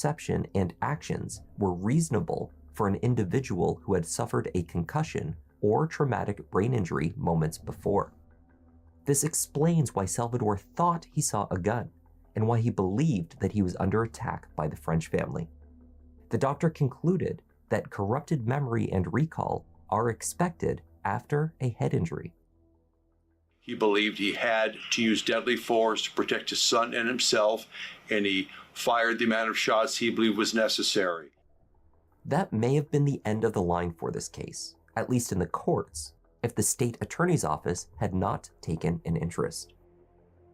perception and actions were reasonable for an individual who had suffered a concussion or traumatic brain injury moments before. This explains why Salvador thought he saw a gun and why he believed that he was under attack by the French family. The doctor concluded that corrupted memory and recall are expected after a head injury. He believed he had to use deadly force to protect his son and himself, and he fired the amount of shots he believed was necessary. That may have been the end of the line for this case, at least in the courts, if the state attorney's office had not taken an interest.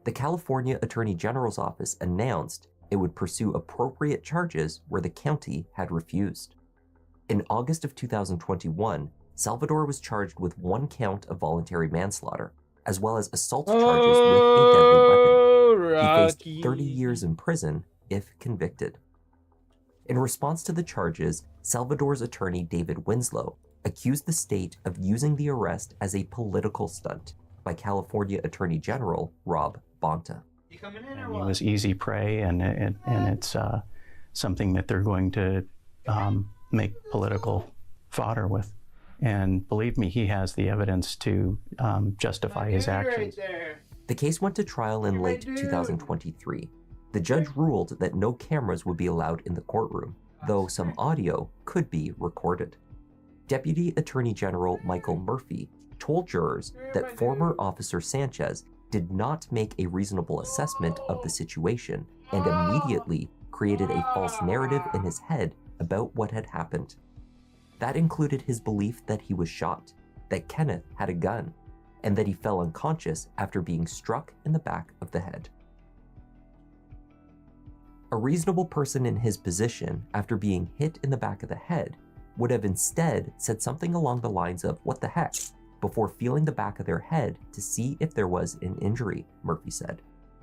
The California Attorney General's office announced it would pursue appropriate charges where the county had refused. In August of 2021, Salvador was charged with 1 count of voluntary manslaughter, as well as assault charges with a deadly weapon. He faced 30 years in prison if convicted. In response to the charges, Salvador's attorney David Winslow accused the state of using the arrest as a political stunt by California Attorney General Rob Bonta. He was easy prey, and it's something that they're going to make political fodder with. And believe me, he has the evidence to justify his actions. The case went to trial in late 2023. The judge ruled that no cameras would be allowed in the courtroom, though some audio could be recorded. Deputy Attorney General Michael Murphy told jurors that former Officer Sanchez did not make a reasonable assessment of the situation and immediately created a false narrative in his head about what had happened. That included his belief that he was shot, that Kenneth had a gun, and that he fell unconscious after being struck in the back of the head. A reasonable person in his position, after being hit in the back of the head, would have instead said something along the lines of, "What the heck?" before feeling the back of their head to see if there was an injury, Murphy said.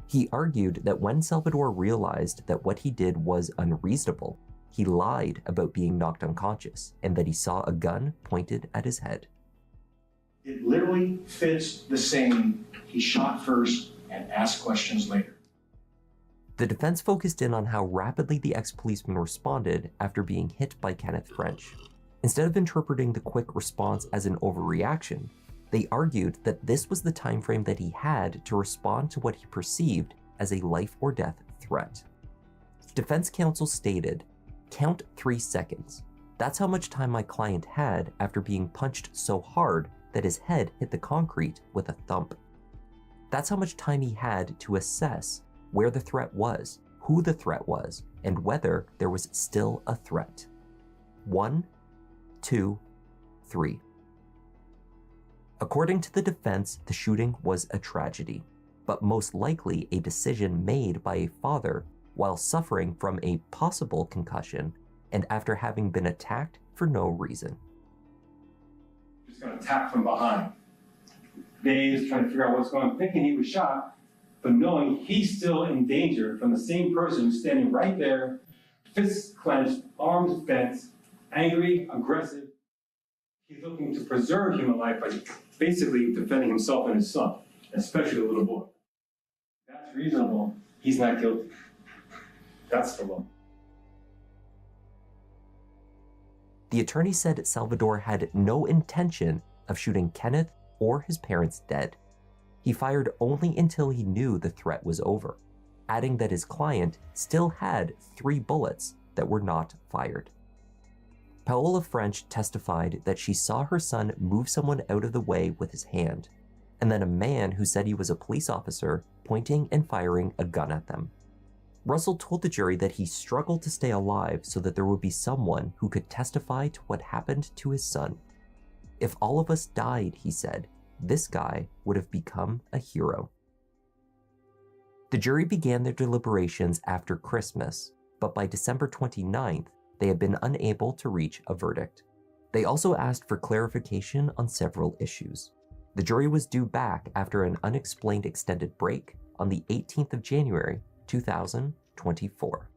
He argued that when Salvador realized that what he did was unreasonable, he lied about being knocked unconscious and that he saw a gun pointed at his head. It literally fits the saying, he shot first and asked questions later. The defense focused in on how rapidly the ex-policeman responded after being hit by Kenneth French. Instead of interpreting the quick response as an overreaction, they argued that this was the time frame that he had to respond to what he perceived as a life or death threat. Defense counsel stated, "Count 3 seconds. That's how much time my client had after being punched so hard that his head hit the concrete with a thump. That's how much time he had to assess where the threat was, who the threat was, and whether there was still a threat. 1, 2, 3. According to the defense, the shooting was a tragedy, but most likely a decision made by a father while suffering from a possible concussion and after having been attacked for no reason. Just got attacked from behind. Days trying to figure out what's going on, thinking he was shot, but knowing he's still in danger from the same person who's standing right there, fists clenched, arms bent, angry, aggressive. He's looking to preserve human life by basically defending himself and his son, especially the little boy. That's reasonable. He's not guilty. That's the law. The attorney said Salvador had no intention of shooting Kenneth or his parents dead. He fired only until he knew the threat was over, adding that his client still had 3 bullets that were not fired. Paola French testified that she saw her son move someone out of the way with his hand, and then a man who said he was a police officer pointing and firing a gun at them. Russell told the jury that he struggled to stay alive so that there would be someone who could testify to what happened to his son. If all of us died, he said, this guy would have become a hero. The jury began their deliberations after Christmas, but by December 29th, they had been unable to reach a verdict. They also asked for clarification on several issues. The jury was due back after an unexplained extended break on the 18th of January, 2024.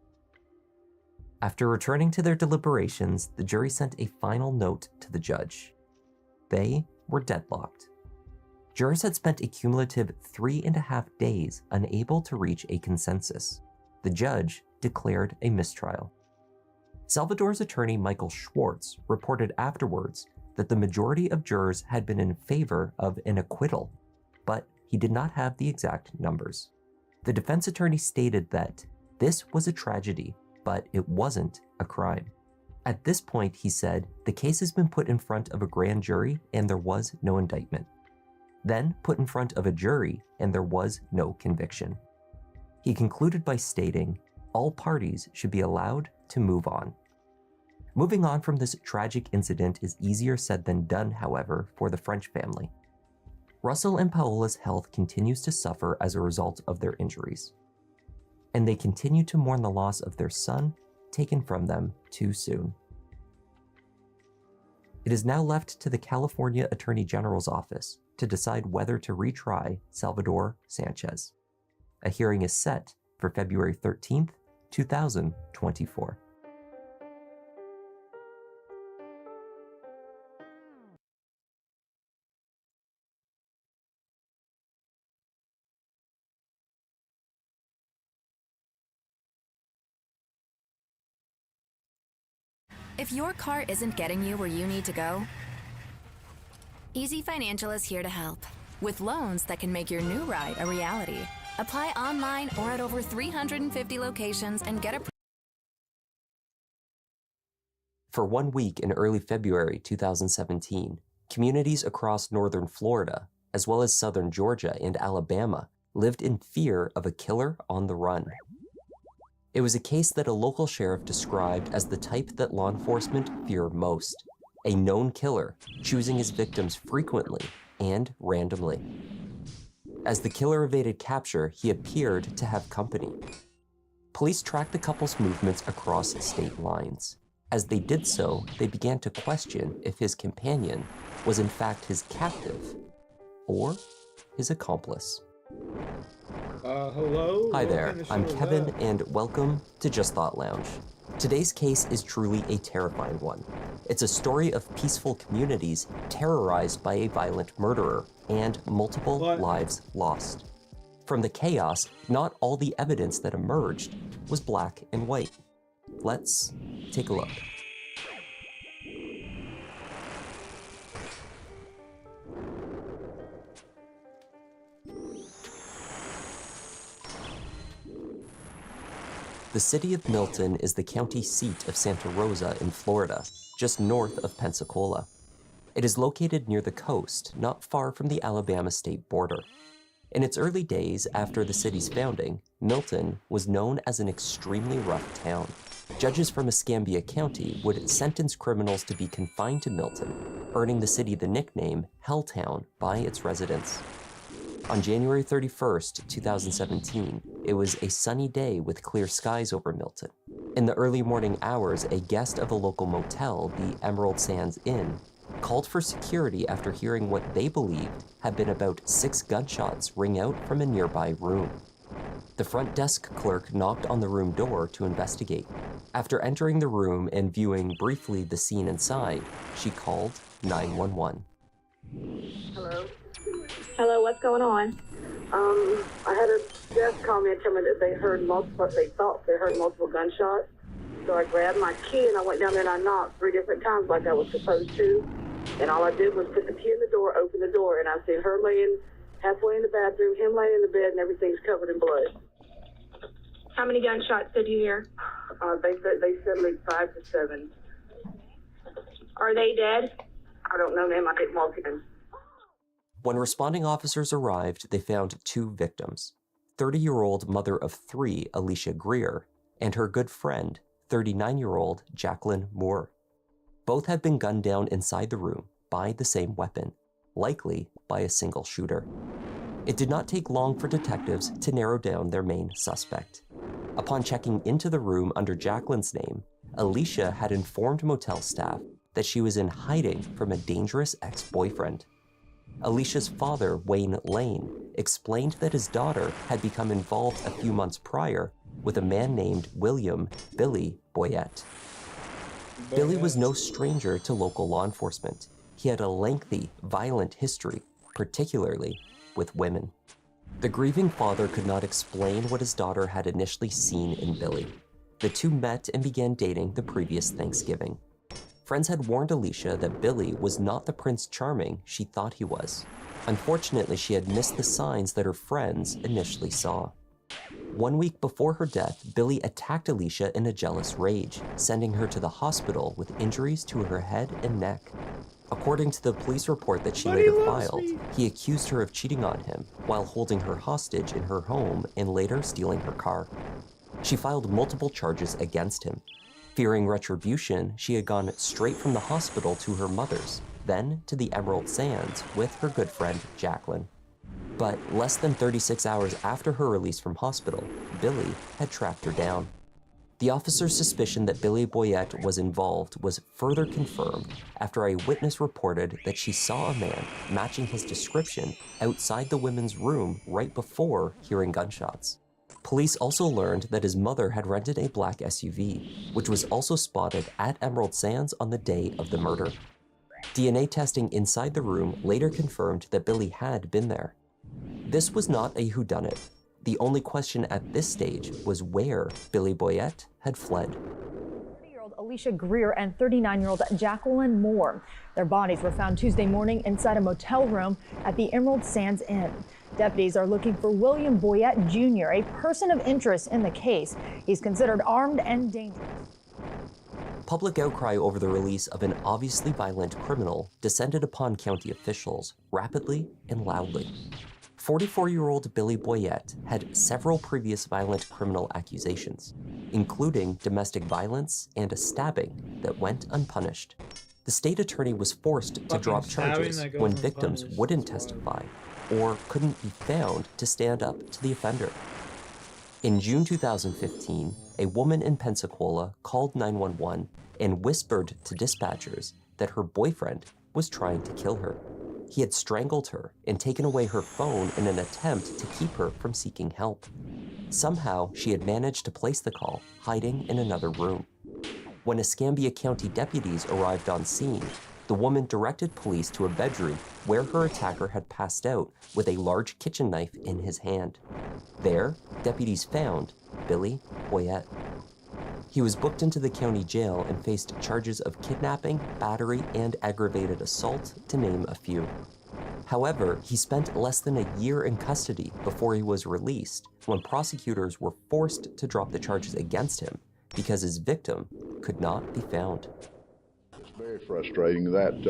After returning to their deliberations, the jury sent a final note to the judge. They were deadlocked. Jurors had spent a cumulative 3.5 days unable to reach a consensus. The judge declared a mistrial. Salvador's attorney Michael Schwartz reported afterwards that the majority of jurors had been in favor of an acquittal, but he did not have the exact numbers. The defense attorney stated that this was a tragedy, but it wasn't a crime. At this point, he said, the case has been put in front of a grand jury and there was no indictment. Then put in front of a jury and there was no conviction. He concluded by stating, all parties should be allowed to move on. Moving on from this tragic incident is easier said than done, however, for the French family. Russell and Paola's health continues to suffer as a result of their injuries, and they continue to mourn the loss of their son, taken from them too soon. It is now left to the California Attorney General's office to decide whether to retry Salvador Sanchez. A hearing is set for February 13th, 2024. If your car isn't getting you where you need to go, Easy Financial is here to help with loans that can make your new ride a reality. Apply online or at over 350 locations and get a... For 1 week in early February 2017, communities across northern Florida, as well as southern Georgia and Alabama, lived in fear of a killer on the run. It was a case that a local sheriff described as the type that law enforcement fear most, a known killer choosing his victims frequently and randomly. As the killer evaded capture, he appeared to have company. Police tracked the couple's movements across state lines. As they did so, they began to question if his companion was in fact his captive or his accomplice. Hello? Hi there, I'm Kevin, and welcome to Just Thought Lounge. Today's case is truly a terrifying one. It's a story of peaceful communities terrorized by a violent murderer and multiple lives lost. From the chaos, not all the evidence that emerged was black and white. Let's take a look. The city of Milton is the county seat of Santa Rosa in Florida, just north of Pensacola. It is located near the coast, not far from the Alabama state border. In its early days after the city's founding, Milton was known as an extremely rough town. Judges from Escambia County would sentence criminals to be confined to Milton, earning the city the nickname Helltown by its residents. On January 31st, 2017, it was a sunny day with clear skies over Milton. In the early morning hours, a guest of a local motel, the Emerald Sands Inn, called for security after hearing what they believed had been about 6 gunshots ring out from a nearby room. The front desk clerk knocked on the room door to investigate. After entering the room and viewing briefly the scene inside, she called 911. Hello? Hello, what's going on? I had a guest call me and tell me that they thought they heard multiple gunshots. So I grabbed my key and I went down there and I knocked 3 different times like I was supposed to. And all I did was put the key in the door, open the door, and I seen her laying halfway in the bathroom, him laying in the bed, and everything's covered in blood. How many gunshots did you hear? They said like 5 to 7. Are they dead? I don't know, ma'am. I didn't walk in. When responding officers arrived, they found 2 victims, 30-year-old mother of 3, Alicia Greer, and her good friend, 39-year-old Jacqueline Moore. Both had been gunned down inside the room by the same weapon, likely by a single shooter. It did not take long for detectives to narrow down their main suspect. Upon checking into the room under Jacqueline's name, Alicia had informed motel staff that she was in hiding from a dangerous ex-boyfriend. Alicia's father, Wayne Lane, explained that his daughter had become involved a few months prior with a man named William Billy Boyette. Billy was no stranger to local law enforcement. He had a lengthy, violent history, particularly with women. The grieving father could not explain what his daughter had initially seen in Billy. The two met and began dating the previous Thanksgiving. Friends had warned Alicia that Billy was not the Prince Charming she thought he was. Unfortunately, she had missed the signs that her friends initially saw. 1 week before her death, Billy attacked Alicia in a jealous rage, sending her to the hospital with injuries to her head and neck. According to the police report that she later filed, he accused her of cheating on him while holding her hostage in her home and later stealing her car. She filed multiple charges against him. Fearing retribution, she had gone straight from the hospital to her mother's, then to the Emerald Sands with her good friend Jacqueline. But less than 36 hours after her release from hospital, Billy had tracked her down. The officer's suspicion that Billy Boyette was involved was further confirmed after a witness reported that she saw a man matching his description outside the women's room right before hearing gunshots. Police also learned that his mother had rented a black SUV, which was also spotted at Emerald Sands on the day of the murder. DNA testing inside the room later confirmed that Billy had been there. This was not a whodunit. The only question at this stage was where Billy Boyette had fled. 30-year-old Alicia Greer and 39-year-old Jacqueline Moore. Their bodies were found Tuesday morning inside a motel room at the Emerald Sands Inn. Deputies are looking for William Boyette Jr., a person of interest in the case. He's considered armed and dangerous. Public outcry over the release of an obviously violent criminal descended upon county officials rapidly and loudly. 44-year-old Billy Boyette had several previous violent criminal accusations, including domestic violence and a stabbing that went unpunished. The state attorney was forced to drop charges when victims wouldn't testify or couldn't be found to stand up to the offender. In June 2015, a woman in Pensacola called 911 and whispered to dispatchers that her boyfriend was trying to kill her. He had strangled her and taken away her phone in an attempt to keep her from seeking help. Somehow, she had managed to place the call, hiding in another room. When Escambia County deputies arrived on scene, the woman directed police to a bedroom where her attacker had passed out with a large kitchen knife in his hand. There, deputies found Billy Boyette. He was booked into the county jail and faced charges of kidnapping, battery, and aggravated assault, to name a few. However, he spent less than a year in custody before he was released, when prosecutors were forced to drop the charges against him because his victim could not be found. It's very frustrating. That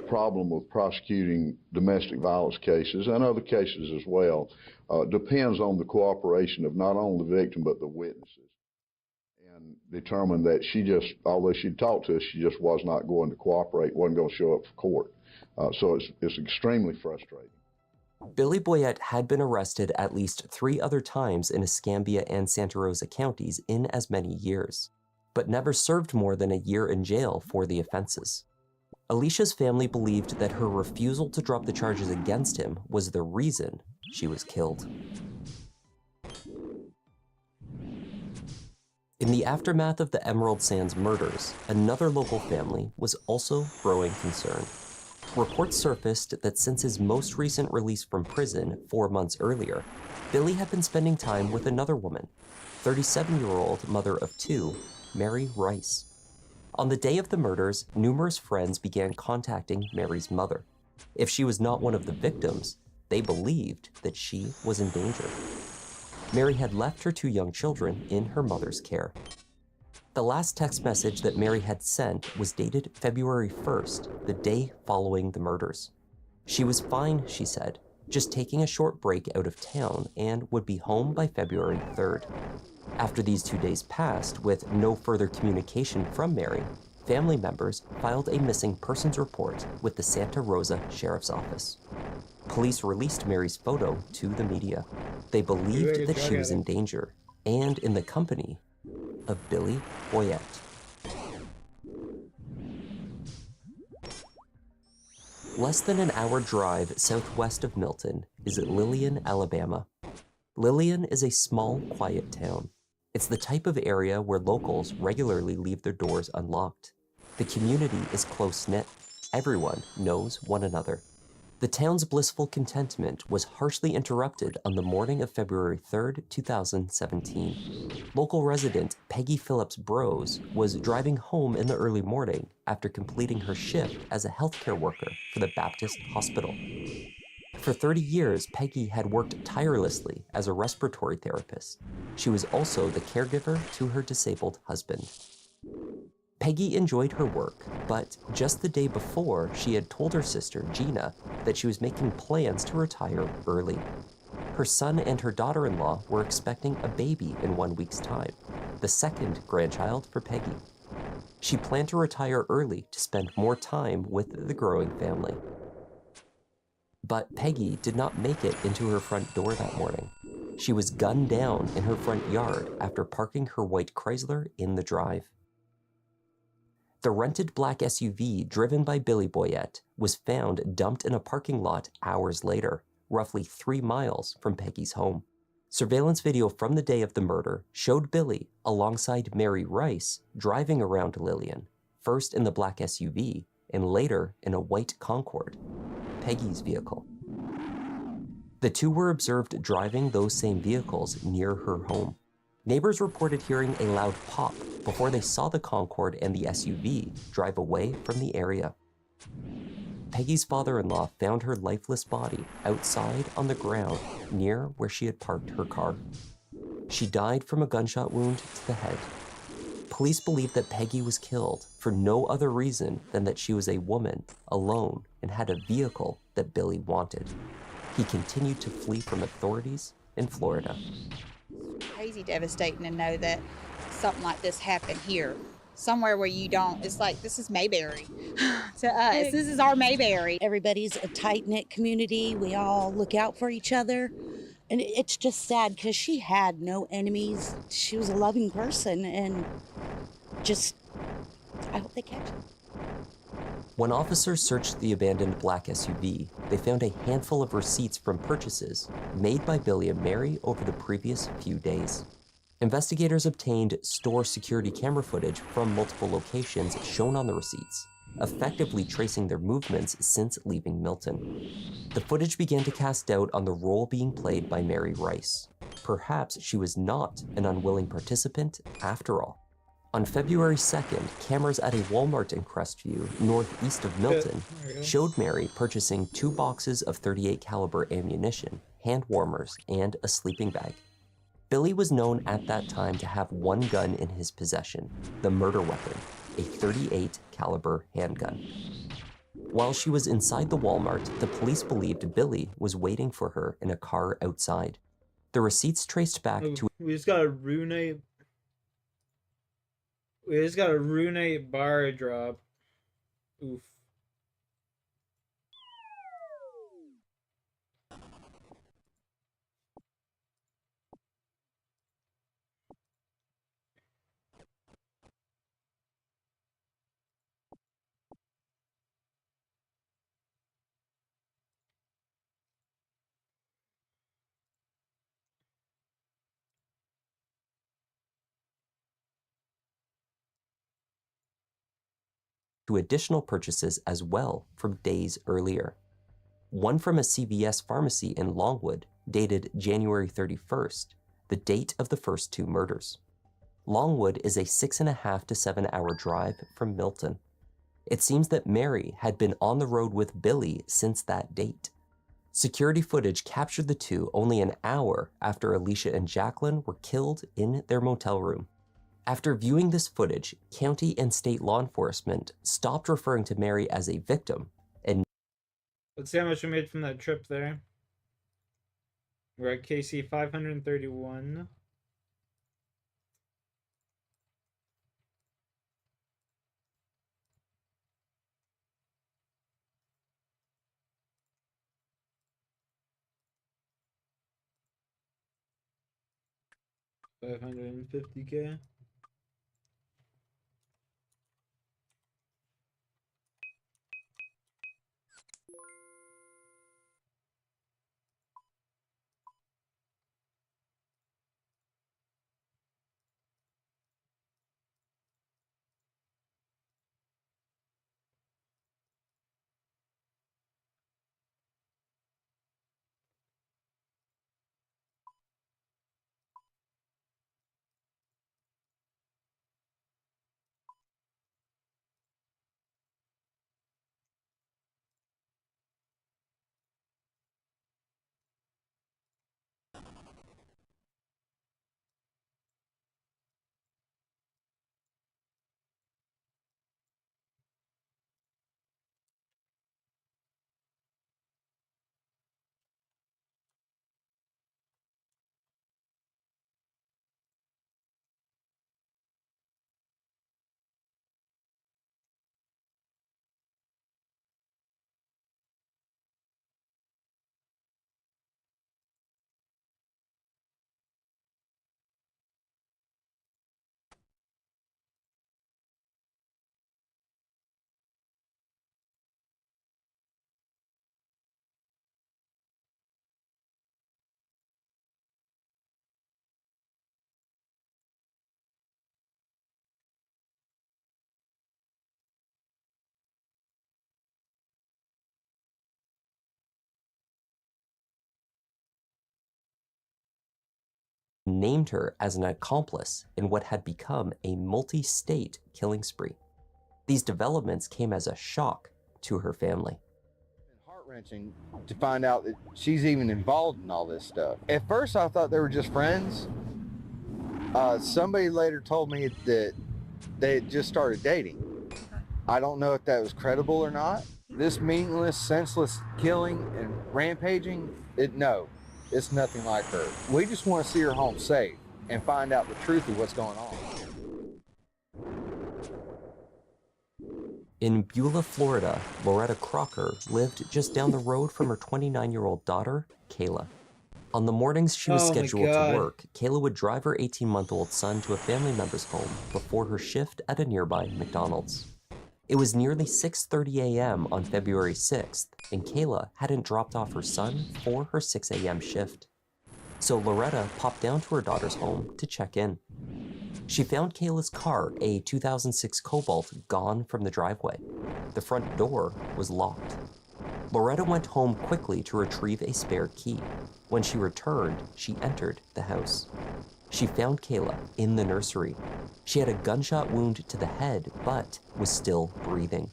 problem with prosecuting domestic violence cases and other cases as well depends on the cooperation of not only the victim but the witnesses, and determined that she just, although she talked to us, she just was not going to cooperate, wasn't going to show up for court. So it's extremely frustrating. Billy Boyette had been arrested at least 3 other times in Escambia and Santa Rosa counties in as many years, but never served more than a year in jail for the offenses. Alicia's family believed that her refusal to drop the charges against him was the reason she was killed. In the aftermath of the Emerald Sands murders, another local family was also growing concerned. Reports surfaced that since his most recent release from prison 4 months earlier, Billy had been spending time with another woman, 37-year-old mother of 2, Mary Rice. On the day of the murders, numerous friends began contacting Mary's mother. If she was not one of the victims, they believed that she was in danger. Mary had left her 2 young children in her mother's care. The last text message that Mary had sent was dated February 1st, the day following the murders. She was fine, she said, just taking a short break out of town and would be home by February 3rd. After these 2 days passed with no further communication from Mary, family members filed a missing persons report with the Santa Rosa Sheriff's Office. Police released Mary's photo to the media. They believed that she was in danger and in the company of Billy Boyette. Less than an hour drive southwest of Milton is Lillian, Alabama. Lillian is a small, quiet town. It's the type of area where locals regularly leave their doors unlocked. The community is close-knit. Everyone knows one another. The town's blissful contentment was harshly interrupted on the morning of February 3rd, 2017. Local resident Peggy Phillips Brose was driving home in the early morning after completing her shift as a healthcare worker for the Baptist Hospital. For 30 years, Peggy had worked tirelessly as a respiratory therapist. She was also the caregiver to her disabled husband. Peggy enjoyed her work, but just the day before, she had told her sister, Gina, that she was making plans to retire early. Her son and her daughter-in-law were expecting a baby in 1 week's time, the second grandchild for Peggy. She planned to retire early to spend more time with the growing family. But Peggy did not make it into her front door that morning. She was gunned down in her front yard after parking her white Chrysler in the drive. The rented black SUV driven by Billy Boyette was found dumped in a parking lot hours later, roughly 3 miles from Peggy's home. Surveillance video from the day of the murder showed Billy alongside Mary Rice driving around Lillian, first in the black SUV and later in a white Concorde, Peggy's vehicle. The two were observed driving those same vehicles near her home. Neighbors reported hearing a loud pop before they saw the Concorde and the SUV drive away from the area. Peggy's father-in-law found her lifeless body outside on the ground near where she had parked her car. She died from a gunshot wound to the head. Police believe that Peggy was killed for no other reason than that she was a woman, alone, and had a vehicle that Billy wanted. He continued to flee from authorities in Florida. Crazy devastating to know that something like this happened here, somewhere where you don't, it's like, this is Mayberry to us. This is our Mayberry. Everybody's a tight-knit community. We all look out for each other. And it's just sad because she had no enemies. She was a loving person, and just, I hope they catch her. When officers searched the abandoned black SUV, they found a handful of receipts from purchases made by Billy and Mary over the previous few days. Investigators obtained store security camera footage from multiple locations shown on the receipts, effectively tracing their movements since leaving Milton. The footage began to cast doubt on the role being played by Mary Rice. Perhaps she was not an unwilling participant after all. On February 2nd, cameras at a Walmart in Crestview, northeast of Milton, showed Mary purchasing 2 boxes of .38 caliber ammunition, hand warmers, and a sleeping bag. Billy was known at that time to have one gun in his possession, the murder weapon, a .38 caliber handgun. While she was inside the Walmart, the police believed Billy was waiting for her in a car outside. The receipts traced back to... We just got a Rune bar drop. Oof. to additional purchases as well from days earlier. One from a CVS pharmacy in Longwood, dated January 31st, the date of the first 2 murders. Longwood is a 6.5 to 7 hour drive from Milton. It seems that Mary had been on the road with Billy since that date. Security footage captured the two only an hour after Alicia and Jacqueline were killed in their motel room. After viewing this footage, county and state law enforcement stopped referring to Mary as a victim and... Let's see how much we made from that trip there. We're at KC 531. $550K. named her as an accomplice in what had become a multi-state killing spree. These developments came as a shock to her family. Heart-wrenching to find out that she's even involved in all this stuff. At first I thought they were just friends. Somebody later told me that they had just started dating. I don't know if that was credible or not. This meaningless, senseless killing and rampaging, no, it's nothing like her. We just want to see her home safe and find out the truth of what's going on. In Beulah, Florida, Loretta Crocker lived just down the road from her 29-year-old daughter, Kayla. On the mornings she was scheduled to work, Kayla would drive her 18-month-old son to a family member's home before her shift at a nearby McDonald's. It was nearly 6:30 a.m. on February 6th, and Kayla hadn't dropped off her son for her 6 a.m. shift. So Loretta popped down to her daughter's home to check in. She found Kayla's car, a 2006 Cobalt, gone from the driveway. The front door was locked. Loretta went home quickly to retrieve a spare key. When she returned, she entered the house. She found Kayla in the nursery. She had a gunshot wound to the head, but was still breathing.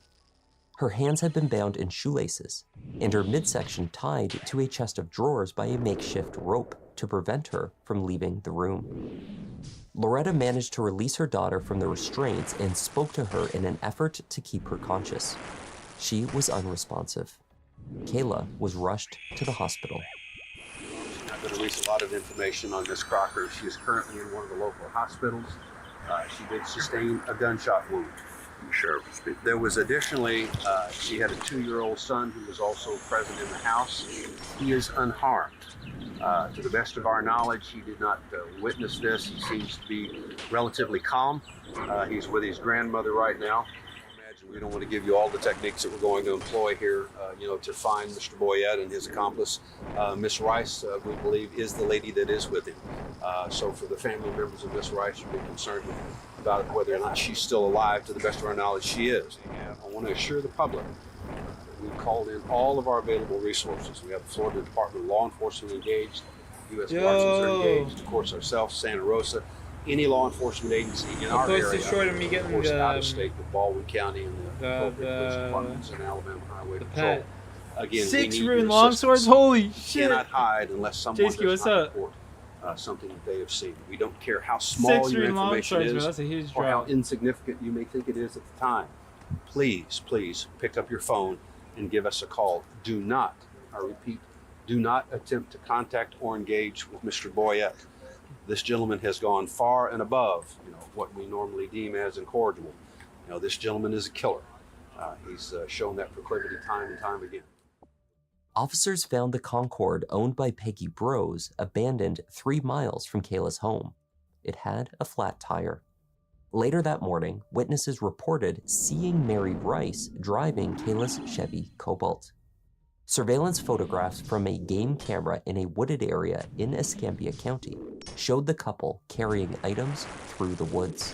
Her hands had been bound in shoelaces, and her midsection tied to a chest of drawers by a makeshift rope to prevent her from leaving the room. Loretta managed to release her daughter from the restraints and spoke to her in an effort to keep her conscious. She was unresponsive. Kayla was rushed to the hospital. I'm not going to release a lot of information on Miss Crocker. She is currently in one of the local hospitals. She did sustain a gunshot wound. There was additionally, she had a 2-year-old son who was also present in the house. He is unharmed. To the best of our knowledge, he did not witness this. He seems to be relatively calm. He's with his grandmother right now. We don't want to give you all the techniques that we're going to employ here, to find Mr. Boyette and his accomplice. Miss Rice, we believe, is the lady that is with him. So for the family members of Miss Rice, you've been concerned about whether or not she's still alive. To the best of our knowledge, she is. I want to assure the public that we've called in all of our available resources. We have the Florida Department of Law Enforcement engaged, U.S. Marshals are engaged, of course ourselves, Santa Rosa, any law enforcement agency in our area, short of me getting of course, out of state with Baldwin County and the police departments and Alabama Highway Patrol. Again, 6 we need rune your long assistance. swords. Holy You shit! cannot hide unless someone JSK, does what's not up? report something that they have seen. We don't care how small your information is That's a huge or how drop. insignificant you may think it is at the time. Please, please pick up your phone and give us a call. Do not, I repeat, do not attempt to contact or engage with Mr. Boyette. This gentleman has gone far and above, what we normally deem as incorrigible. This gentleman is a killer. He's shown that proclivity time and time again. Officers found the Concorde owned by Peggy Brose abandoned 3 miles from Kayla's home. It had a flat tire. Later that morning, witnesses reported seeing Mary Rice driving Kayla's Chevy Cobalt. Surveillance photographs from a game camera in a wooded area in Escambia County showed the couple carrying items through the woods.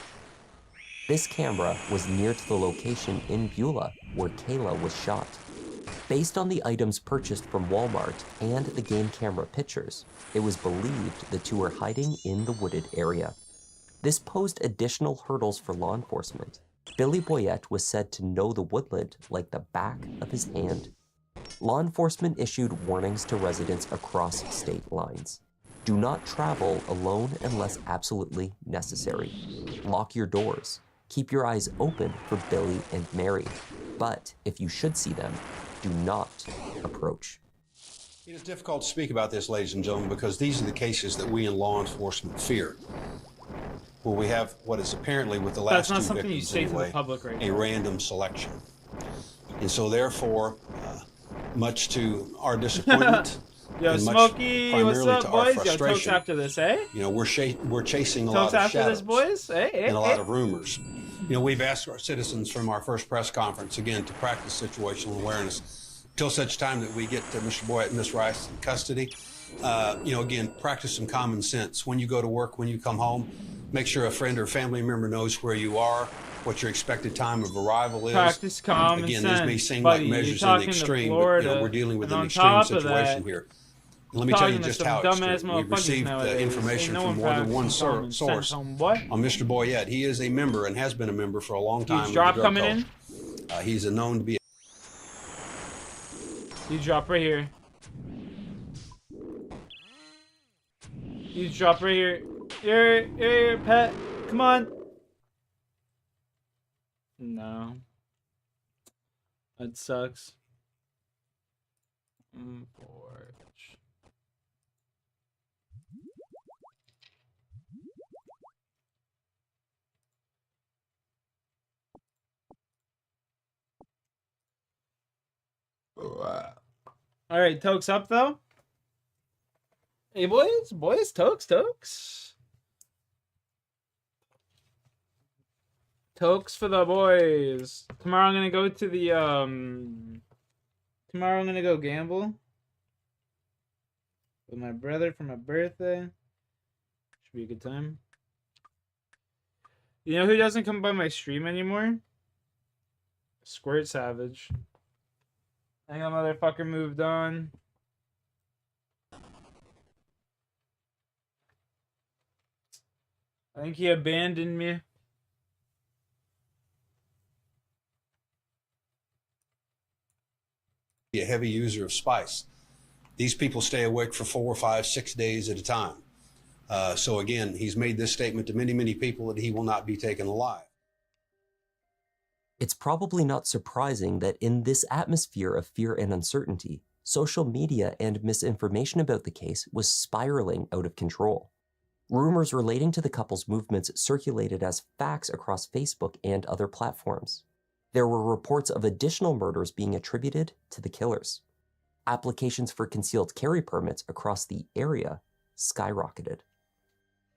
This camera was near to the location in Beulah where Kayla was shot. Based on the items purchased from Walmart and the game camera pictures, it was believed the two were hiding in the wooded area. This posed additional hurdles for law enforcement. Billy Boyette was said to know the woodland like the back of his hand. Law enforcement issued warnings to residents across state lines. Do not travel alone unless absolutely necessary. Lock your doors. Keep your eyes open for Billy and Mary. But if you should see them, do not approach. It is difficult to speak about this, ladies and gentlemen, because these are the cases that we in law enforcement fear. Where we have what is apparently, with the last 2 victims anyway, a random selection. And so therefore, much to our disappointment, Yo, and Smokey, much what's primarily up, to our boys? Yo, frustration, toast after this, eh? we're chasing a Toast lot of after shadows this, boys? and a lot of rumors. We've asked our citizens from our first press conference, again, to practice situational awareness till such time that we get Mr. Boyette and Miss Rice in custody. Again, practice some common sense. When you go to work, when you come home, make sure a friend or family member knows where you are, what your expected time of arrival is. Practice common Again, sense. these may seem Buddy, like measures you're in the talking to extreme, Florida, but we're dealing with and an on extreme top of situation that, here. Let me tell you Talking to just some how dumbass extreme. We've motherfuckers received nowadays. information Ain't no from one more than one practicing common source sense on what? on Mr. Boyette. He is a member and has been a member for a long time. Huge drop of the drug coming culture. He's a known to be. Huge drop right here. Huge drop right here. Here, pet. Come on. No. That sucks. Forge. All right, Tokes up though. Hey boys, Tokes. Tokes for the boys. Tomorrow I'm gonna go to the Tomorrow I'm gonna go gamble with my brother for my birthday. Should be a good time. You know who doesn't come by my stream anymore? Squirt Savage. I think that motherfucker moved on. I think he abandoned me. A heavy user of spice. These people stay awake for 4, 5, 6 days at a time. So again, he's made this statement to many, many people that he will not be taken alive. It's probably not surprising that in this atmosphere of fear and uncertainty, social media and misinformation about the case was spiraling out of control. Rumors relating to the couple's movements circulated as facts across Facebook and other platforms. There were reports of additional murders being attributed to the killers. Applications for concealed carry permits across the area skyrocketed.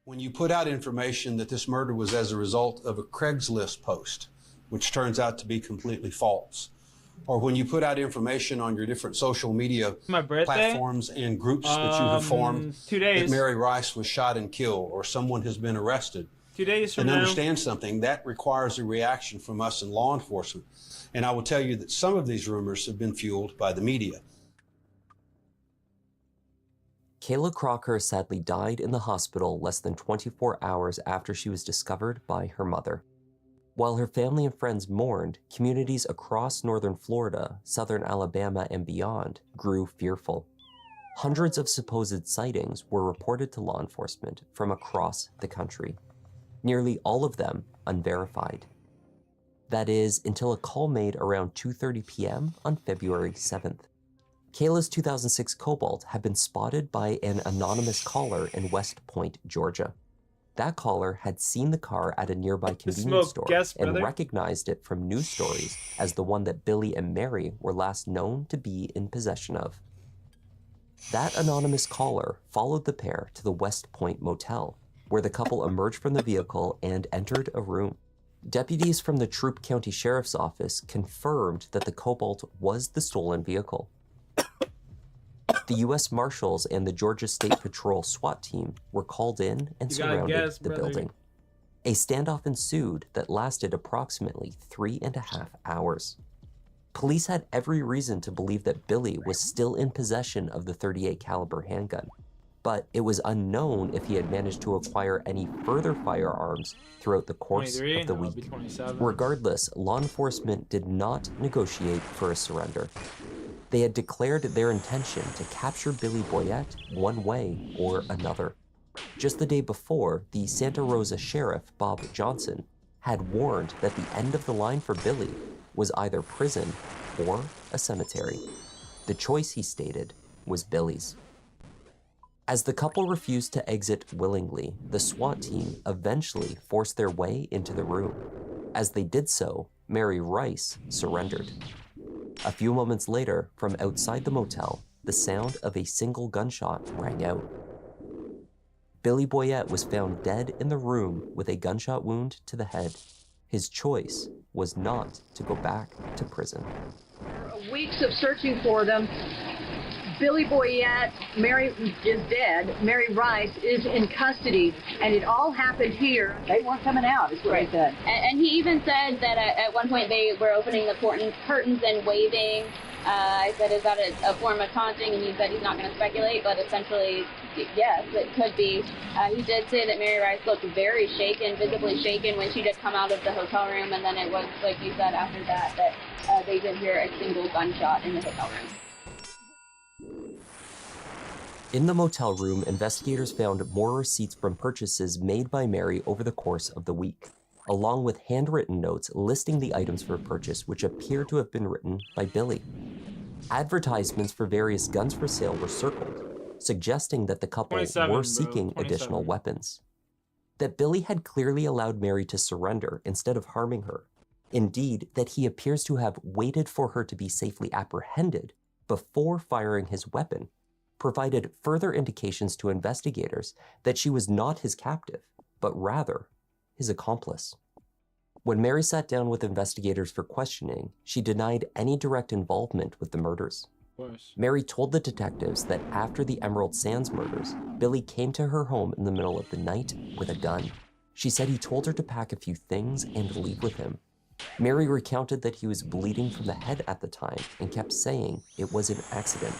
When you put out information that this murder was as a result of a Craigslist post, which turns out to be completely false, or when you put out information on your different social media platforms and groups that you have formed 2 days. that Mary Rice was shot and killed or someone has been arrested, 2 days from and now. understand something, that requires a reaction from us in law enforcement. And I will tell you that some of these rumors have been fueled by the media. Kayla Crocker sadly died in the hospital less than 24 hours after she was discovered by her mother. While her family and friends mourned, communities across northern Florida, southern Alabama, and beyond grew fearful. Hundreds of supposed sightings were reported to law enforcement from across the country, nearly all of them unverified. That is, until a call made around 2:30 p.m. on February 7th. Kayla's 2006 Cobalt had been spotted by an anonymous caller in West Point, Georgia. That caller had seen the car at a nearby convenience store and recognized it from news stories as the one that Billy and Mary were last known to be in possession of. That anonymous caller followed the pair to the West Point Motel, where the couple emerged from the vehicle and entered a room. Deputies from the Troup County Sheriff's Office confirmed that the Cobalt was the stolen vehicle. The U.S. Marshals and the Georgia State Patrol SWAT team were called in and surrounded the building. A standoff ensued that lasted approximately 3.5 hours. Police had every reason to believe that Billy was still in possession of the .38 caliber handgun, but it was unknown if he had managed to acquire any further firearms throughout the course of the week. Regardless, law enforcement did not negotiate for a surrender. They had declared their intention to capture Billy Boyette one way or another. Just the day before, the Santa Rosa Sheriff, Bob Johnson, had warned that the end of the line for Billy was either prison or a cemetery. The choice, he stated, was Billy's. As the couple refused to exit willingly, the SWAT team eventually forced their way into the room. As they did so, Mary Rice surrendered. A few moments later, from outside the motel, the sound of a single gunshot rang out. Billy Boyette was found dead in the room with a gunshot wound to the head. His choice was not to go back to prison. Weeks of searching for them, Billy Boyette, Mary is dead. Mary Rice is in custody, and it all happened here. They weren't coming out, is what he said. And he even said that at one point they were opening the curtains and waving. I said, is that a form of taunting? And he said he's not going to speculate, but essentially, yes, it could be. He did say that Mary Rice looked very shaken, visibly shaken, when she did come out of the hotel room, and then it was, like you said, after that they did hear a single gunshot in the hotel room. In the motel room, investigators found more receipts from purchases made by Mary over the course of the week, along with handwritten notes listing the items for purchase, which appear to have been written by Billy. Advertisements for various guns for sale were circled, suggesting that the couple were seeking additional weapons. That Billy had clearly allowed Mary to surrender instead of harming her. Indeed, that he appears to have waited for her to be safely apprehended before firing his weapon, provided further indications to investigators that she was not his captive, but rather his accomplice. When Mary sat down with investigators for questioning, she denied any direct involvement with the murders. Mary told the detectives that after the Emerald Sands murders, Billy came to her home in the middle of the night with a gun. She said he told her to pack a few things and leave with him. Mary recounted that he was bleeding from the head at the time and kept saying it was an accident.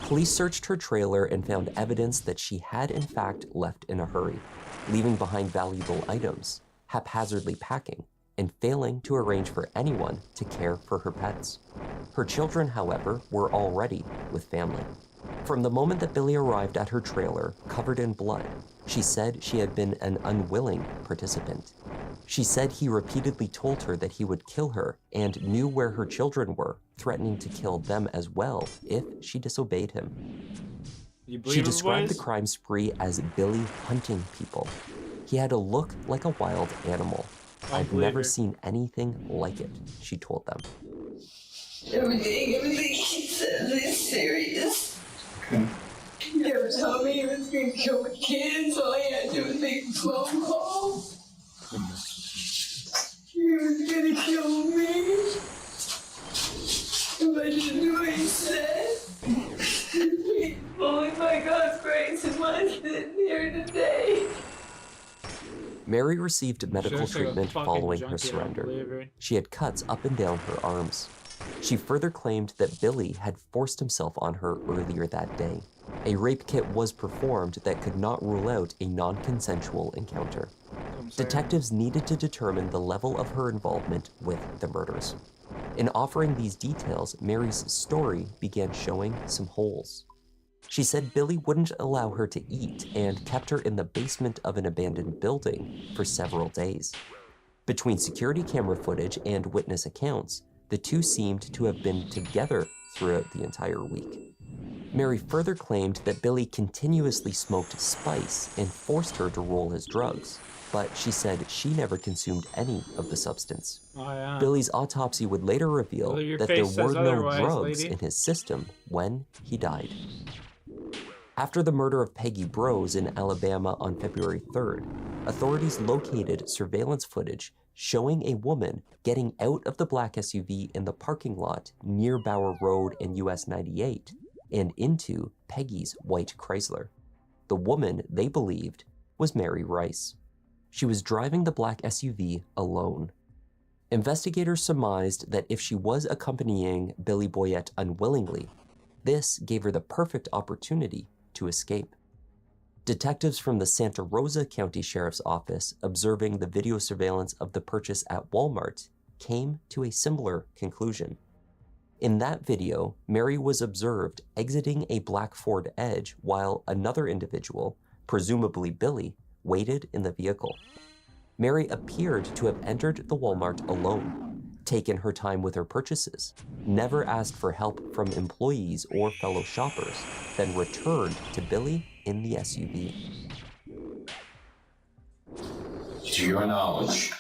Police searched her trailer and found evidence that she had in fact left in a hurry, leaving behind valuable items, haphazardly packing, and failing to arrange for anyone to care for her pets. Her children, however, were already with family. From the moment that Billy arrived at her trailer, covered in blood, she said she had been an unwilling participant. She said he repeatedly told her that he would kill her and knew where her children were, threatening to kill them as well if she disobeyed him. She described the crime spree as Billy hunting people. He had a look like a wild animal. I've never seen anything like it, she told them. Everything he says is serious. He never told me he was going to kill my kids. All he had to do was make a phone call. He was going to kill me if I didn't do what he said. Only by God's grace am I sitting here today. Mary received medical treatment following her surrender. She had cuts up and down her arms. She further claimed that Billy had forced himself on her earlier that day. A rape kit was performed that could not rule out a non-consensual encounter. Detectives needed to determine the level of her involvement with the murders. In offering these details, Mary's story began showing some holes. She said Billy wouldn't allow her to eat and kept her in the basement of an abandoned building for several days. Between security camera footage and witness accounts, the two seemed to have been together throughout the entire week. Mary further claimed that Billy continuously smoked spice and forced her to roll his drugs, but she said she never consumed any of the substance. Billy's autopsy would later reveal that there were no drugs in his system when he died. After the murder of Peggy Brose in Alabama on February 3rd, authorities located surveillance footage showing a woman getting out of the black SUV in the parking lot near Bower Road and US 98 and into Peggy's white Chrysler. The woman, they believed, was Mary Rice. She was driving the black SUV alone. Investigators surmised that if she was accompanying Billy Boyette unwillingly, this gave her the perfect opportunity to escape. Detectives from the Santa Rosa County Sheriff's Office, observing the video surveillance of the purchase at Walmart, came to a similar conclusion. In that video, Mary was observed exiting a black Ford Edge while another individual, presumably Billy, waited in the vehicle. Mary appeared to have entered the Walmart alone, taken her time with her purchases, never asked for help from employees or fellow shoppers, then returned to Billy in the SUV. To your knowledge,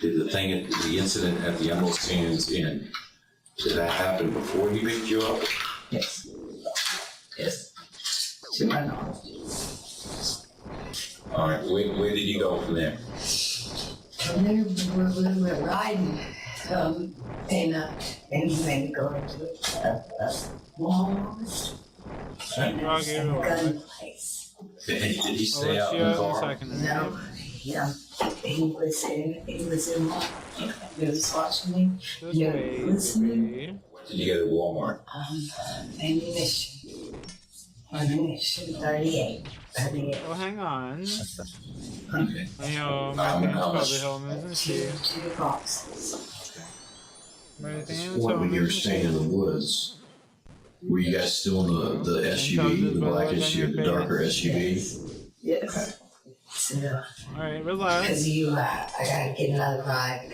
did the incident at the Emerald Sands Inn, did that happen before he picked you up? Yes. Yes. To my knowledge. All right, where did you go from there? From there, we went riding And he made me go into a Walmart and a gun place. Did he I'll stay let out you in the out in a car? second, right? No, yeah, he was in he was watching me. Just He wait, was listening. baby. What did you get at Walmart? Ammunition, 38. Oh, hang on. Okay. I know, my How thing's much? probably home, isn't she? Two boxes. My At this thing's point, when home, you were isn't staying in the she? woods, were you guys still in the SUV, Intelligence the by the black look on your SUV, the darker face. SUV? Yes. So, Alright, relax. because I gotta get another ride. I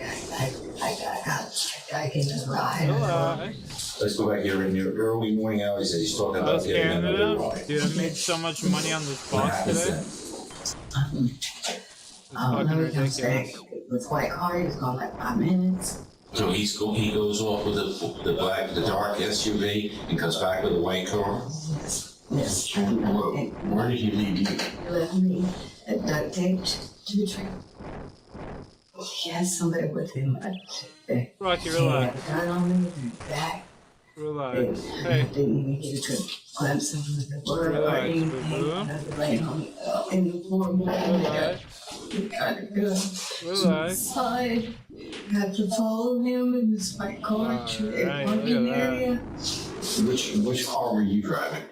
gotta get another ride. Relax. Let's go back here in the early morning hours. He's talking about How's getting another Canada? ride. Dude, I made so much money on this box today. It's fucking ridiculous. With white car, he's gone like 5 minutes. So he goes off with the dark SUV and comes back with a white car? Yes. Where did he leave you? He left me duct taped to the tree. He has somebody with him. Rocky, relax. Gun on me, back. Relax. Hey. Didn't even get a glimpse of the word or Relax, anything. boo-boo. Laying on in the floor. Relax. He gotta go Relax. inside. Had to follow him in this white car to a Alright, parking look at that. area. Which car were you driving?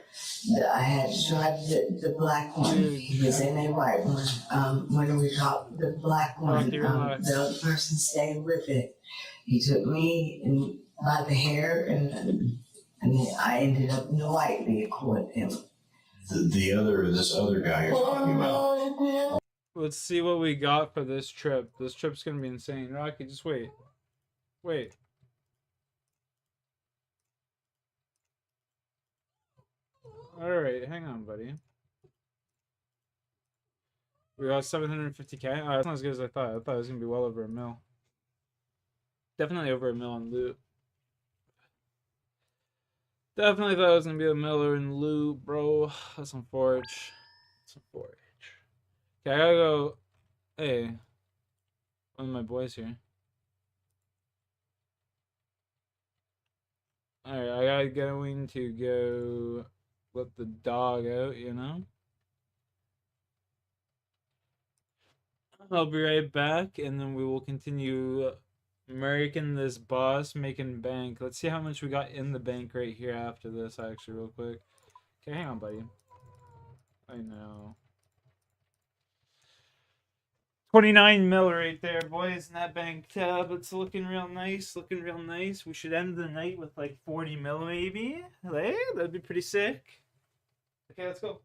I had to drive the black one. He was in a white one. When we got the black one, the other person stayed with it. He took me by the hair, and then I ended up in the white vehicle with him. This other guy you're talking about. Let's see what we got for this trip. This trip's gonna be insane. Rocky, just wait. Wait. Alright, hang on, buddy. We got 750k. Oh, that's not as good as I thought. I thought it was gonna be well over a mil. Definitely over a mil on loot. Definitely thought it was gonna be a miller in loot, bro. That's some forage. Some forage. Okay, I gotta go. Hey, one of my boys here. Alright, I gotta going to go let the dog out, you know? I'll be right back, and then we will continue making this boss, making bank. Let's see how much we got in the bank right here after this, actually, real quick. Okay, hang on, buddy. I know. 29 mil right there, boys, in that bank tab. It's looking real nice, looking real nice. We should end the night with like 40 mil, maybe. Hey, that'd be pretty sick. Okay, let's go.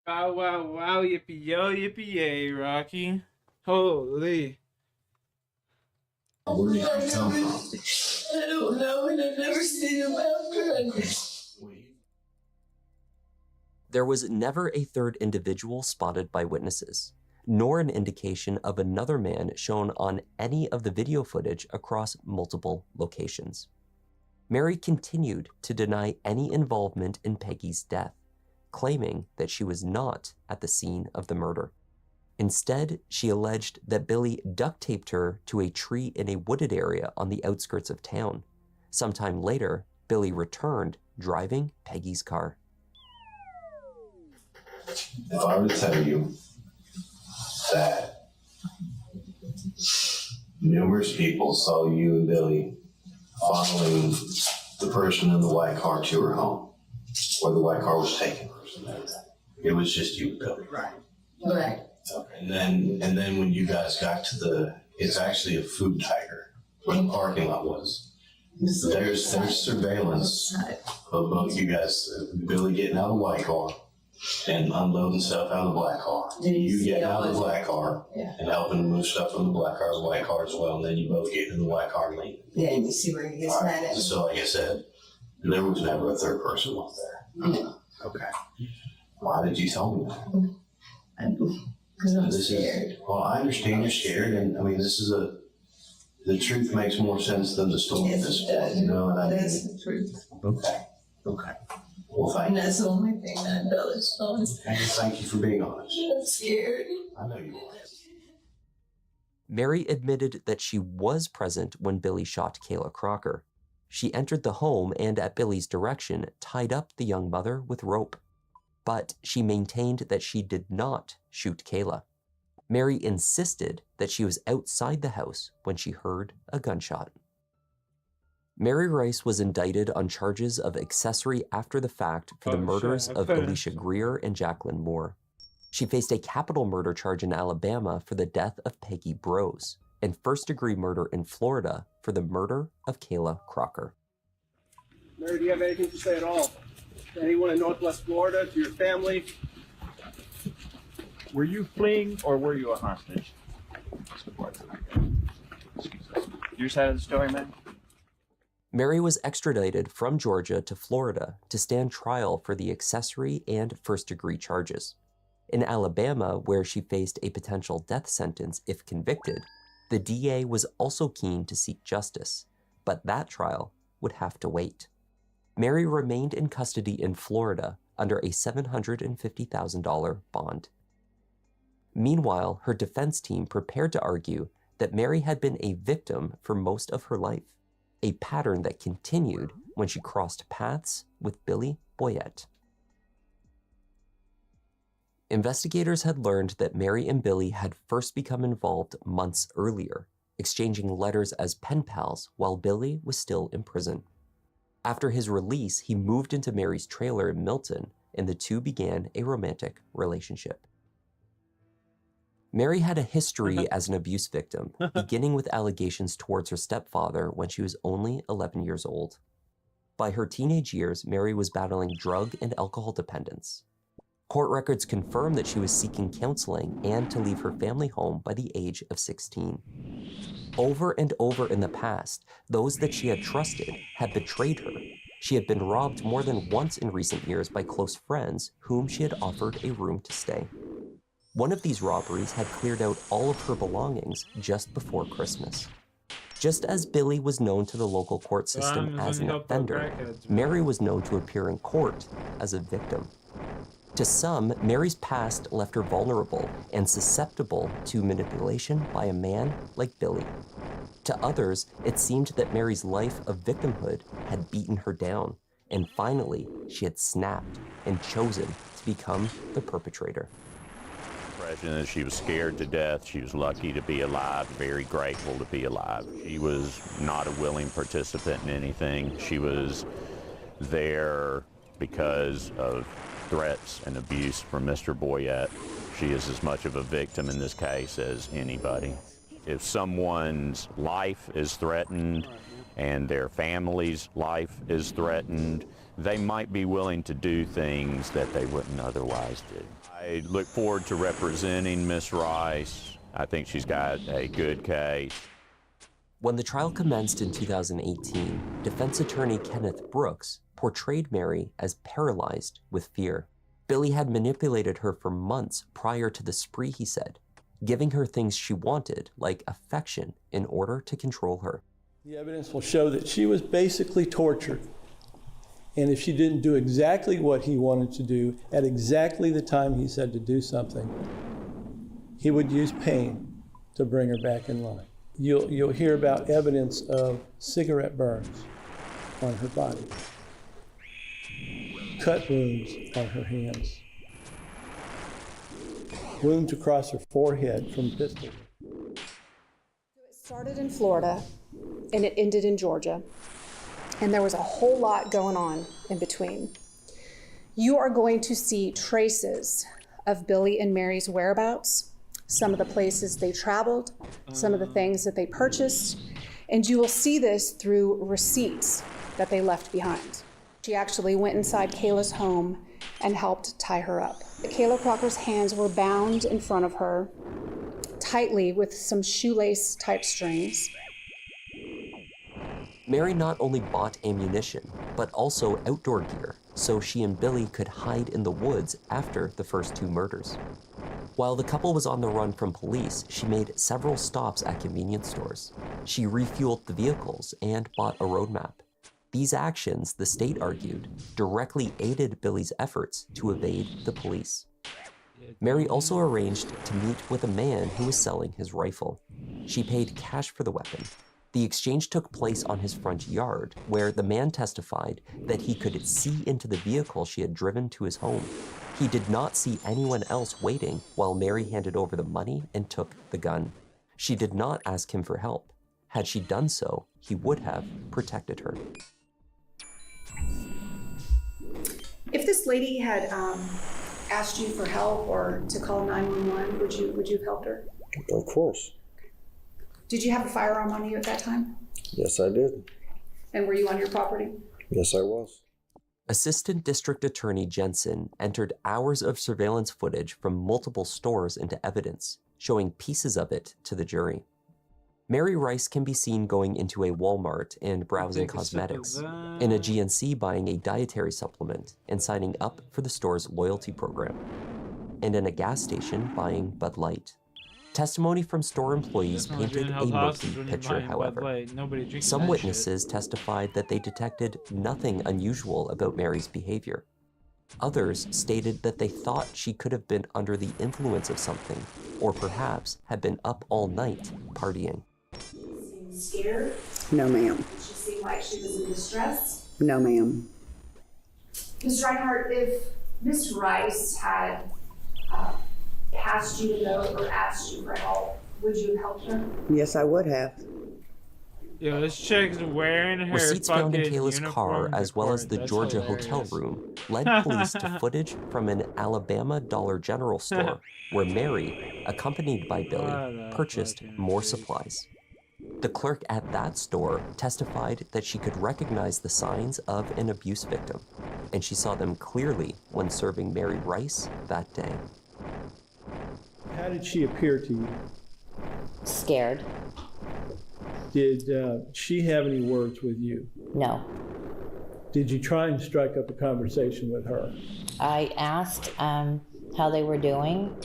Wow, wow, wow, yippee yo, yippee yay, Rocky. Holy. Where did you come from? I don't know, and I've never seen him after. There was never a third individual spotted by witnesses, nor an indication of another man shown on any of the video footage across multiple locations. Mary continued to deny any involvement in Peggy's death, claiming that she was not at the scene of the murder. Instead, she alleged that Billy duct taped her to a tree in a wooded area on the outskirts of town. Sometime later, Billy returned, driving Peggy's car. If I were to tell you that numerous people saw you and Billy following the person in the white car to her home, where the white car was taken, it was just you and Billy. Right. Right. And then when you guys got to it's actually a food tiger where the parking lot was. There's surveillance of both you guys, Billy getting out of the white car and unloading stuff out of the black car. You getting out of the black car and helping to move stuff from the black car to the white car as well, and then you both getting in the white car and leaving. Yeah, and you see where he gets mad at me. So like I said, there was never a third person up there. No. Okay. Why did you tell me that? Because I'm scared. Well, I understand you're scared, and I mean, the truth makes more sense than the story. Yes, it does. You know, and That's the truth. Okay. Well, thank And you. that's the only thing that does. And thank you for being honest. I'm scared. I know you are. Mary admitted that she was present when Billy shot Kayla Crocker. She entered the home and, at Billy's direction, tied up the young mother with rope. But she maintained that she did not shoot Kayla. Mary insisted that she was outside the house when she heard a gunshot. Mary Rice was indicted on charges of accessory after the fact for the murders of Alicia Greer and Jacqueline Moore. She faced a capital murder charge in Alabama for the death of Peggy Brose and first-degree murder in Florida for the murder of Kayla Crocker. Mary, do you have anything to say at all? To anyone in Northwest Florida, to your family? Were you fleeing or were you a hostage? Your side of the story, man? Mary was extradited from Georgia to Florida to stand trial for the accessory and first-degree charges. In Alabama, where she faced a potential death sentence if convicted, the DA was also keen to seek justice, but that trial would have to wait. Mary remained in custody in Florida under a $750,000 bond. Meanwhile, her defense team prepared to argue that Mary had been a victim for most of her life, a pattern that continued when she crossed paths with Billy Boyett. Investigators had learned that Mary and Billy had first become involved months earlier, exchanging letters as pen pals while Billy was still in prison. After his release, he moved into Mary's trailer in Milton, and the two began a romantic relationship. Mary had a history as an abuse victim, beginning with allegations towards her stepfather when she was only 11 years old. By her teenage years, Mary was battling drug and alcohol dependence. Court records confirm that she was seeking counseling and to leave her family home by the age of 16. Over and over in the past, those that she had trusted had betrayed her. She had been robbed more than once in recent years by close friends whom she had offered a room to stay. One of these robberies had cleared out all of her belongings just before Christmas. Just as Billy was known to the local court system as an offender, Mary was known to appear in court as a victim. To some, Mary's past left her vulnerable and susceptible to manipulation by a man like Billy. To others, it seemed that Mary's life of victimhood had beaten her down, and finally, she had snapped and chosen to become the perpetrator. That she was scared to death. She was lucky to be alive, very grateful to be alive. She was not a willing participant in anything. She was there because of threats and abuse from Mr. Boyett. She is as much of a victim in this case as anybody. If someone's life is threatened and their family's life is threatened, they might be willing to do things that they wouldn't otherwise do. I look forward to representing Miss Rice. I think she's got a good case. When the trial commenced in 2018, defense attorney Kenneth Brooks portrayed Mary as paralyzed with fear. Billy had manipulated her for months prior to the spree, he said, giving her things she wanted, like affection, in order to control her. The evidence will show that she was basically tortured. And if she didn't do exactly what he wanted to do at exactly the time he said to do something, he would use pain to bring her back in line. You'll hear about evidence of cigarette burns on her body, cut wounds on her hands, wounds across her forehead from pistol. It started in Florida and it ended in Georgia, and there was a whole lot going on in between. You are going to see traces of Billy and Mary's whereabouts, some of the places they traveled, some of the things that they purchased, and you will see this through receipts that they left behind. She actually went inside Kayla's home and helped tie her up. Kayla Crocker's hands were bound in front of her tightly with some shoelace type strings. Mary not only bought ammunition, but also outdoor gear, so she and Billy could hide in the woods after the first two murders. While the couple was on the run from police, she made several stops at convenience stores. She refueled the vehicles and bought a road map. These actions, the state argued, directly aided Billy's efforts to evade the police. Mary also arranged to meet with a man who was selling his rifle. She paid cash for the weapon. The exchange took place on his front yard, where the man testified that he could see into the vehicle she had driven to his home. He did not see anyone else waiting while Mary handed over the money and took the gun. She did not ask him for help. Had she done so, he would have protected her. If this lady had asked you for help or to call 911, would you have helped her? Of course. Did you have a firearm on you at that time? Yes, I did. And were you on your property? Yes, I was. Assistant District Attorney Jensen entered hours of surveillance footage from multiple stores into evidence, showing pieces of it to the jury. Mary Rice can be seen going into a Walmart and browsing cosmetics, in a GNC buying a dietary supplement and signing up for the store's loyalty program, and in a gas station buying Bud Light. Testimony from store employees painted a murky picture, however. Some witnesses testified that they detected nothing unusual about Mary's behavior. Others stated that they thought she could have been under the influence of something, or perhaps had been up all night partying. Scared? No, ma'am. Did she seem like she was in distress? No, ma'am. Ms. Reinhardt, if Ms. Rice had passed you a note or asked you for help, would you have helped her? Yes, I would have. Yo, this chick's wearing her Receipts found in fucking Kayla's car, as well as the Georgia hotel room, led police to footage from an Alabama Dollar General store, where Mary, accompanied by Billy, purchased more supplies. The clerk at that store testified that she could recognize the signs of an abuse victim, and she saw them clearly when serving Mary Rice that day. How did she appear to you? Scared. Did she have any words with you? No. Did you try and strike up a conversation with her? I asked how they were doing,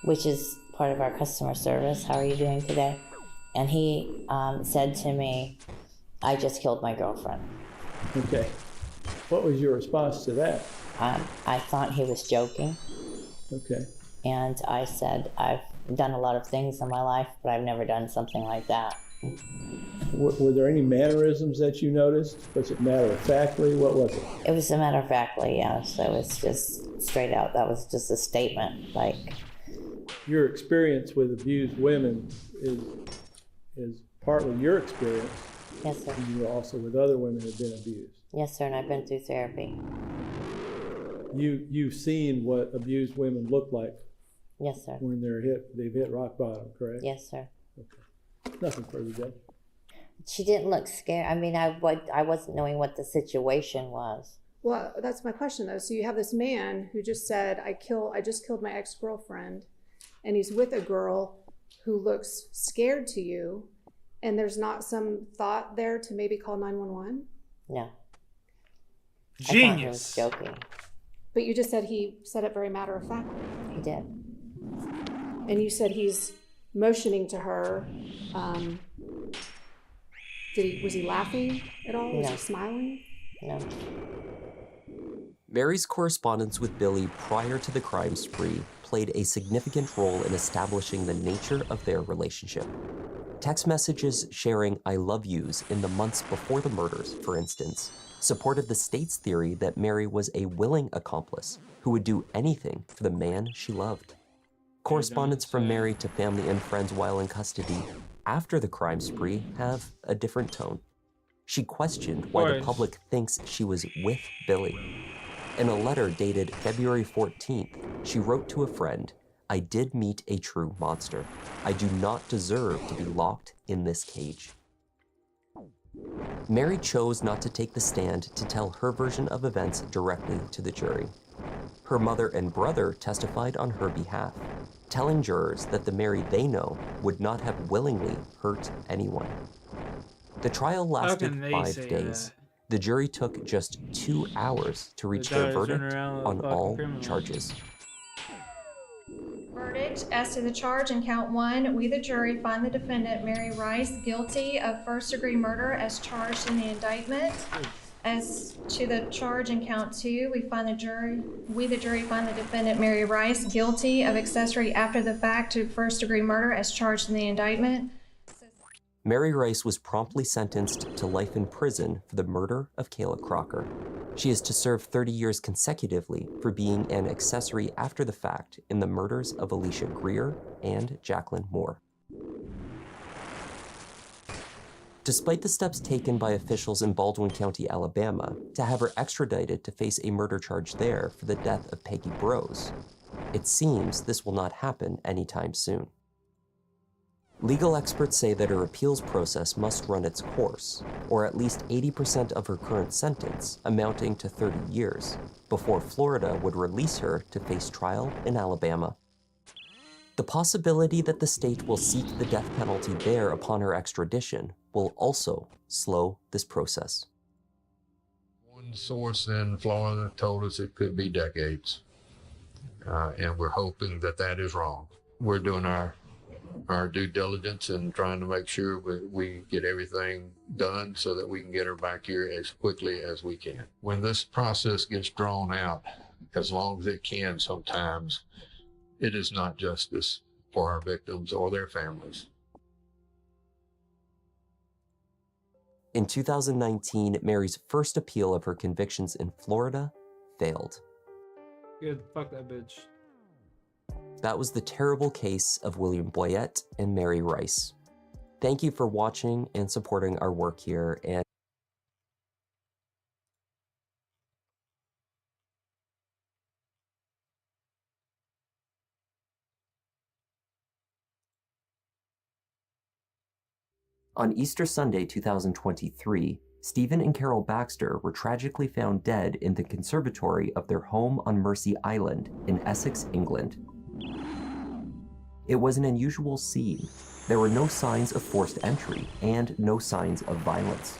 which is part of our customer service. How are you doing today? And he said to me, I just killed my girlfriend. Okay. What was your response to that? I thought he was joking. Okay. And I said, I've done a lot of things in my life, but I've never done something like that. Were there any mannerisms that you noticed? Was it matter-of-factly? What was it? It was a matter-of-factly, yeah. So it's just straight out. That was just a statement, like. Your experience with abused women is partly your experience. Yes, sir. And you also with other women who have been abused. Yes, sir, and I've been through therapy. You've seen what abused women look like. Yes, sir. When they've hit rock bottom, correct? Yes, sir. Okay. Nothing further, Judge. She didn't look scared. I mean, I wasn't knowing what the situation was. Well, that's my question though. So you have this man who just said, I just killed my ex-girlfriend, and he's with a girl who looks scared to you, and there's not some thought there to maybe call 911? No. Genius. I thought he was joking. But you just said he said it very matter-of-factly. He did. And you said he's motioning to her. Was he laughing at all? Was he smiling? No. Mary's correspondence with Billy prior to the crime spree played a significant role in establishing the nature of their relationship. Text messages sharing I love yous in the months before the murders, for instance, supported the state's theory that Mary was a willing accomplice who would do anything for the man she loved. Correspondence from Mary to family and friends while in custody after the crime spree have a different tone. She questioned why the public thinks she was with Billy. In a letter dated February 14th, she wrote to a friend, I did meet a true monster. I do not deserve to be locked in this cage. Mary chose not to take the stand to tell her version of events directly to the jury. Her mother and brother testified on her behalf, telling jurors that the Mary they know would not have willingly hurt anyone. The trial lasted 5 days. The jury took just 2 hours to reach their verdict on all charges. Verdict as to the charge in count 1, we the jury find the defendant Mary Rice guilty of first-degree murder as charged in the indictment. As to the charge in count 2, we the jury find the defendant Mary Rice guilty of accessory after the fact to first-degree murder as charged in the indictment. Mary Rice was promptly sentenced to life in prison for the murder of Kayla Crocker. She is to serve 30 years consecutively for being an accessory after the fact in the murders of Alicia Greer and Jacqueline Moore. Despite the steps taken by officials in Baldwin County, Alabama, to have her extradited to face a murder charge there for the death of Peggy Brose, it seems this will not happen anytime soon. Legal experts say that her appeals process must run its course, or at least 80% of her current sentence, amounting to 30 years, before Florida would release her to face trial in Alabama. The possibility that the state will seek the death penalty there upon her extradition will also slow this process. One source in Florida told us it could be decades, and we're hoping that that is wrong. We're doing our due diligence and trying to make sure we get everything done so that we can get her back here as quickly as we can. When this process gets drawn out, as long as it can sometimes, it is not justice for our victims or their families. In 2019, Mary's first appeal of her convictions in Florida failed. Good, fuck that bitch. That was the terrible case of William Boyett and Mary Rice. Thank you for watching and supporting our work here, and on Easter Sunday 2023, Stephen and Carol Baxter were tragically found dead in the conservatory of their home on Mersey Island in Essex, England. It was an unusual scene. There were no signs of forced entry and no signs of violence.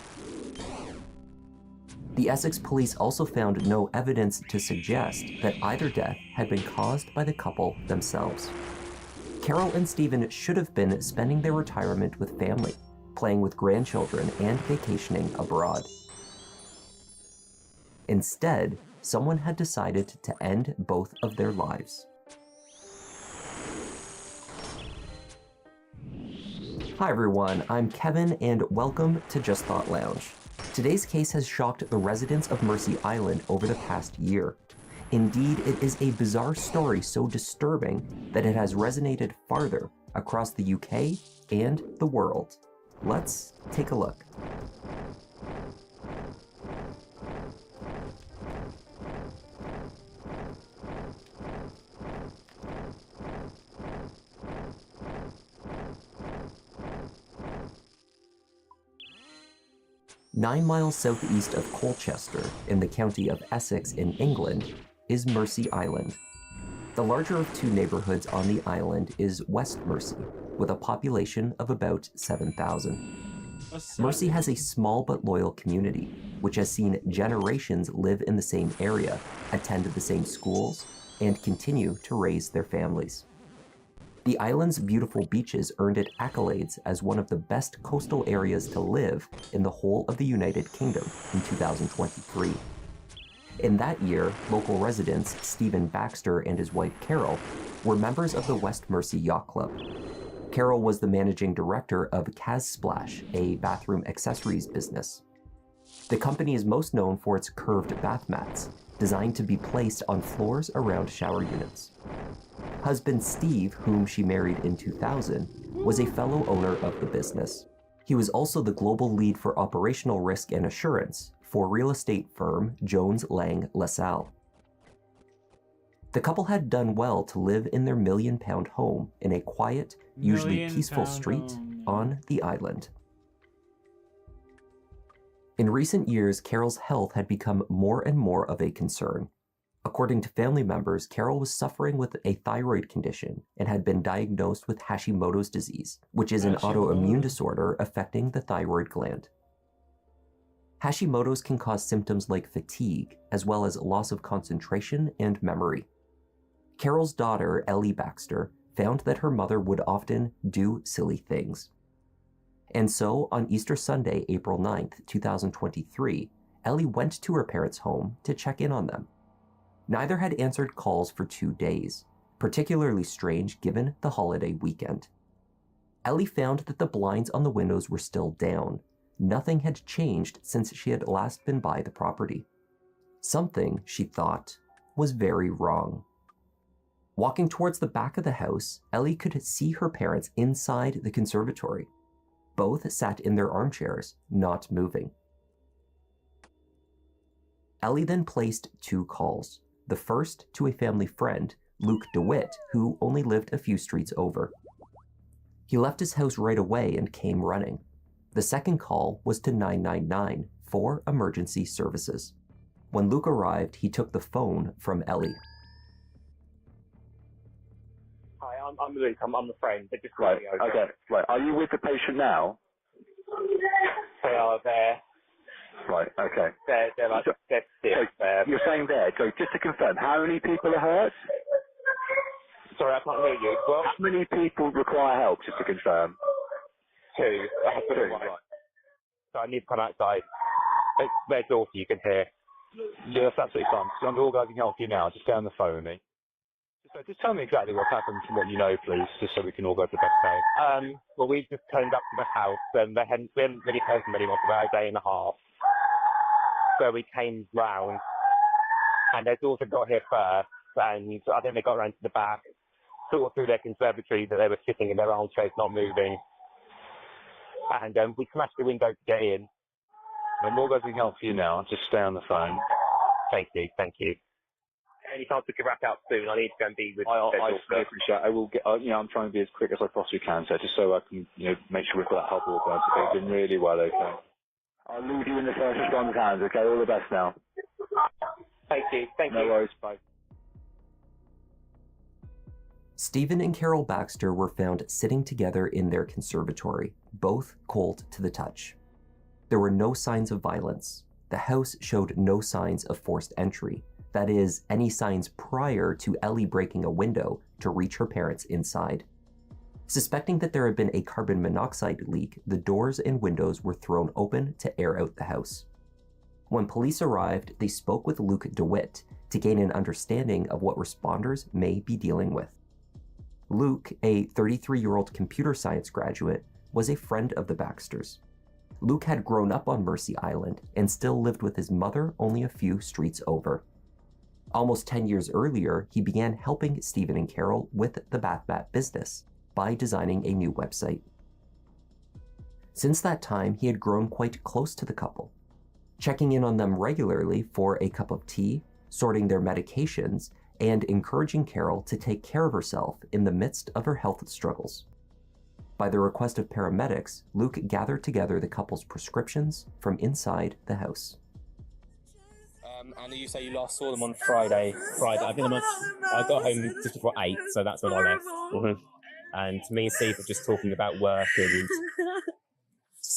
The Essex police also found no evidence to suggest that either death had been caused by the couple themselves. Carol and Stephen should have been spending their retirement with family, playing with grandchildren and vacationing abroad. Instead, someone had decided to end both of their lives. Hi everyone, I'm Kevin and welcome to Just Thought Lounge. Today's case has shocked the residents of Mersey Island over the past year. Indeed, it is a bizarre story so disturbing that it has resonated farther across the UK and the world. Let's take a look. 9 miles southeast of Colchester, in the county of Essex in England, is Mersey Island. The larger of two neighborhoods on the island is West Mersey, with a population of about 7,000. Mersey has a small but loyal community, which has seen generations live in the same area, attend the same schools, and continue to raise their families. The island's beautiful beaches earned it accolades as one of the best coastal areas to live in the whole of the United Kingdom in 2023. In that year, local residents Stephen Baxter and his wife Carol were members of the West Mersey Yacht Club. Carol was the managing director of Kaz Splash, a bathroom accessories business. The company is most known for its curved bath mats, designed to be placed on floors around shower units. Husband Steve, whom she married in 2000, was a fellow owner of the business. He was also the global lead for operational risk and assurance for real estate firm Jones Lang LaSalle. The couple had done well to live in their £1 million home in a quiet, usually peaceful street on the island. In recent years, Carol's health had become more and more of a concern. According to family members, Carol was suffering with a thyroid condition and had been diagnosed with Hashimoto's disease, which is an autoimmune disorder affecting the thyroid gland. Hashimoto's can cause symptoms like fatigue, as well as loss of concentration and memory. Carol's daughter, Ellie Baxter, found that her mother would often do silly things. And so, on Easter Sunday, April 9th, 2023, Ellie went to her parents' home to check in on them. Neither had answered calls for 2 days, particularly strange given the holiday weekend. Ellie found that the blinds on the windows were still down. Nothing had changed since she had last been by the property. Something, she thought, was very wrong. Walking towards the back of the house, Ellie could see her parents inside the conservatory. Both sat in their armchairs, not moving. Ellie then placed 2 calls. The first to a family friend, Luke DeWitt, who only lived a few streets over. He left his house right away and came running. The second call was to 999 for emergency services. When Luke arrived, he took the phone from Ellie. Hi, I'm Luke. I'm the friend. They just Right, okay, right. Are you with the patient now? They are there. Right, okay. They're like, they're sick there. You're saying there, so just to confirm, how many people are hurt? Sorry, I can't hear you. Well, how many people require help, just to confirm? 2. I have to do one. So I need to come outside. It's their daughter you can hear. Yeah, that's absolutely fine. So I'm organising help you now. Just stay on the phone with me. So just tell me exactly what's happened from what you know, please, just so we can all go to the best side. Well, we just turned up to the house and we hadn't really heard from anyone for about a day and a half. So we came round and their daughter got here first, and I think they got around to the back, sort of through their conservatory that they were sitting in their armchairs not moving. And we smashed the window to get in. I'm organising help for you now. Just stay on the phone. Thank you, thank you. Any chance we can wrap out soon? I need to go and be with I appreciate it. I will get, I'm trying to be as quick as I possibly can, so just so I can, make sure we've got that help organised. They've been really well, okay? I'll leave you in the first responder's hands, okay? All the best now. Thank you, thank you. No worries, bye. Stephen and Carol Baxter were found sitting together in their conservatory, both cold to the touch. There were no signs of violence. The house showed no signs of forced entry. That is, any signs prior to Ellie breaking a window to reach her parents inside. Suspecting that there had been a carbon monoxide leak, the doors and windows were thrown open to air out the house. When police arrived, they spoke with Luke DeWitt to gain an understanding of what responders may be dealing with. Luke, a 33-year-old computer science graduate, was a friend of the Baxters. Luke had grown up on Mersey Island and still lived with his mother only a few streets over. Almost 10 years earlier, he began helping Stephen and Carol with the bath mat business by designing a new website. Since that time, he had grown quite close to the couple, checking in on them regularly for a cup of tea, sorting their medications, and encouraging Carol to take care of herself in the midst of her health struggles. By the request of paramedics, Luke gathered together the couple's prescriptions from inside the house. And you say you last saw them on Friday. I think I got home just before 8, so that's when I left. Mm-hmm. And me and Steve were just talking about work and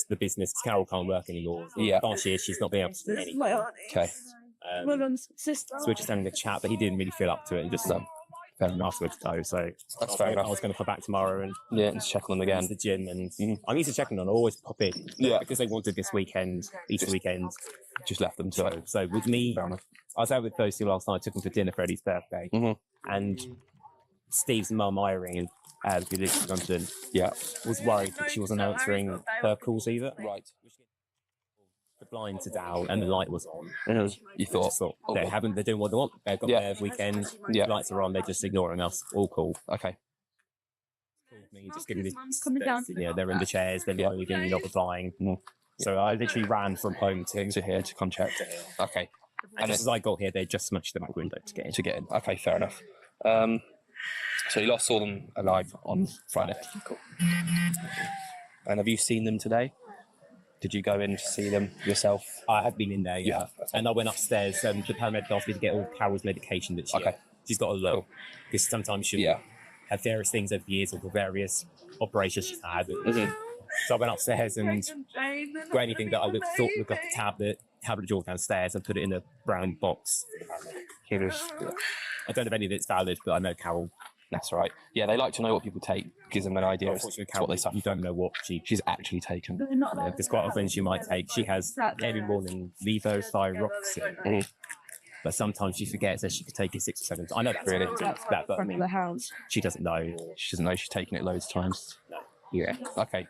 the business. Carol can't work anymore. Yeah. Last year, she's not been able to do anything. Okay. So we're just having a chat, but he didn't really feel up to it. And just fair enough afterwards, though. So that's fair enough. I was going to come back tomorrow and just check on them again. The gym and I'm used to checking on. I always pop in. Yeah. Because they wanted this weekend, Easter weekend. Just left them. So with me, I was out with those two last night. I took them for dinner for Eddie's birthday, and Steve's mum Irene, who lives in London, was worried that she wasn't answering her calls either. Right. The blinds are down and the light was on. You thought they're doing what they want. They've got their weekend. Lights are on. They're just ignoring us. All cool. Okay. Me just giving they're in the chairs. They're not replying. So I literally ran from home to here to come check. Okay. And just as I got here, they just smashed the back window to get in. Okay, fair enough. So you last saw them alive on Friday. Cool. And have you seen them today? Did you go in to see them yourself? I have been in there, yeah. And I went upstairs and the paramedic asked me to get all Carol's medication that she's got to look. Because sometimes she'll have various things over the years or for various operations she's had. So I went upstairs and got anything that I thought looked like a tablet drawer downstairs and put it in a brown box. I don't know if any of it's valid, but I know Carol. That's right. Yeah, they like to know what people take, gives them an idea of what they suffer. You don't know what she's actually taken. Because quite often she might take, she has every morning levothyroxine. But sometimes she forgets that she could take it 6 or 7 times. I know that's really that, but I mean, she doesn't know. She doesn't know she's taken it loads of times. No. Yeah. Okay.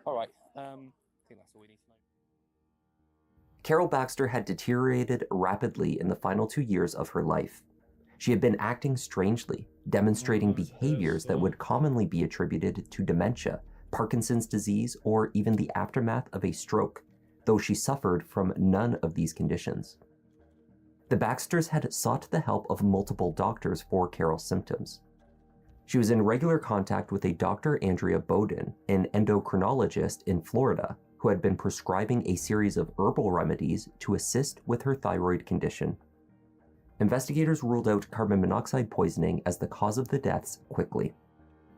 All right. I think that's all we need to know. Carol Baxter had deteriorated rapidly in the final 2 years of her life. She had been acting strangely, demonstrating behaviors that would commonly be attributed to dementia, Parkinson's disease, or even the aftermath of a stroke, though she suffered from none of these conditions. The Baxters had sought the help of multiple doctors for Carol's symptoms. She was in regular contact with a Dr. Andrea Bowden, an endocrinologist in Florida, who had been prescribing a series of herbal remedies to assist with her thyroid condition. Investigators ruled out carbon monoxide poisoning as the cause of the deaths quickly.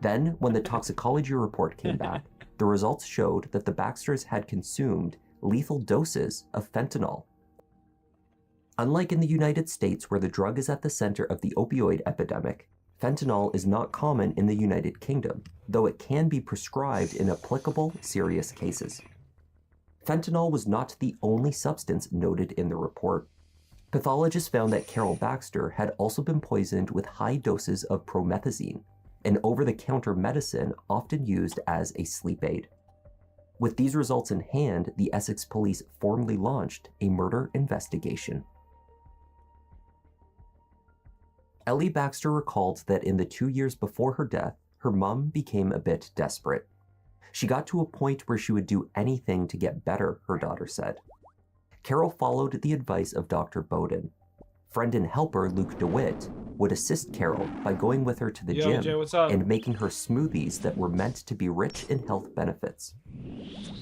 Then, when the toxicology report came back, the results showed that the Baxters had consumed lethal doses of fentanyl. Unlike in the United States, where the drug is at the center of the opioid epidemic, fentanyl is not common in the United Kingdom, though it can be prescribed in applicable serious cases. Fentanyl was not the only substance noted in the report. Pathologists found that Carol Baxter had also been poisoned with high doses of promethazine, an over-the-counter medicine often used as a sleep aid. With these results in hand, the Essex police formally launched a murder investigation. Ellie Baxter recalled that in the 2 years before her death, her mom became a bit desperate. She got to a point where she would do anything to get better, her daughter said. Carol followed the advice of Dr. Bowden. Friend and helper Luke DeWitt would assist Carol by going with her to the gym Jay, what's up? And making her smoothies that were meant to be rich in health benefits.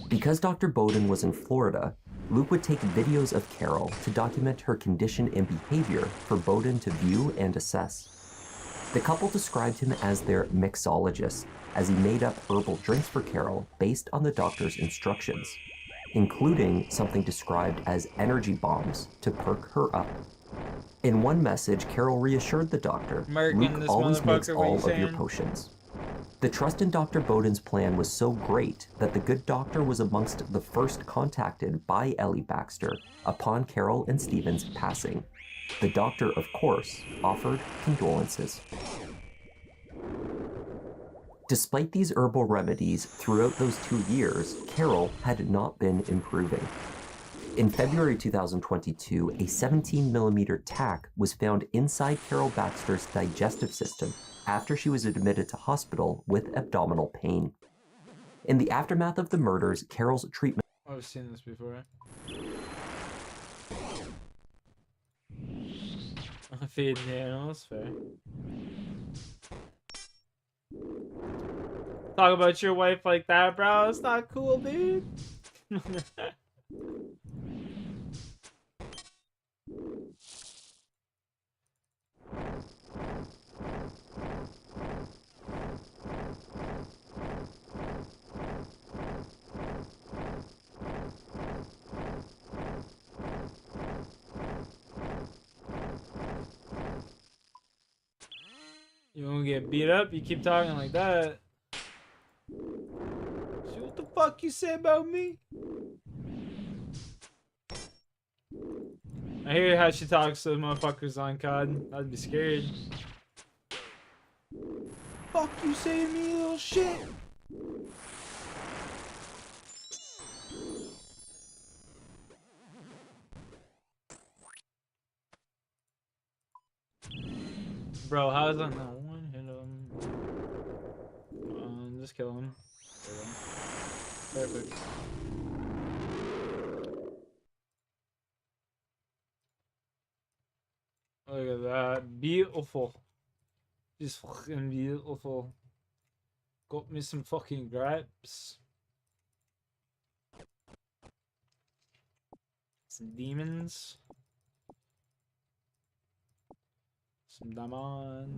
Because Dr. Bowden was in Florida, Luke would take videos of Carol to document her condition and behavior for Bowden to view and assess. The couple described him as their mixologist, as he made up herbal drinks for Carol based on the doctor's instructions, including something described as energy bombs to perk her up. In one message, Carol reassured the doctor, Luke always makes all of your potions. The trust in Dr. Bowden's plan was so great that the good doctor was amongst the first contacted by Ellie Baxter upon Carol and Stephen's passing. The doctor, of course, offered condolences. Despite these herbal remedies throughout those 2 years, Carol had not been improving. In February 2022, a 17mm tack was found inside Carol Baxter's digestive system after she was admitted to hospital with abdominal pain. In the aftermath of the murders, Carol's treatment... I've seen this before. Feeding the animals, fair. Talk about your wife like that, bro. It's not cool, dude. You won't get beat up. You keep talking like that. See what the fuck you say about me? I hear how she talks to the motherfuckers on COD. I'd be scared. Fuck you say to me, you little shit. Bro, how's that not one hit him? Come on, just kill him. Perfect. Look at that. Beautiful. Just fucking beautiful. Got me some fucking grapes. Some demons. Some diamonds.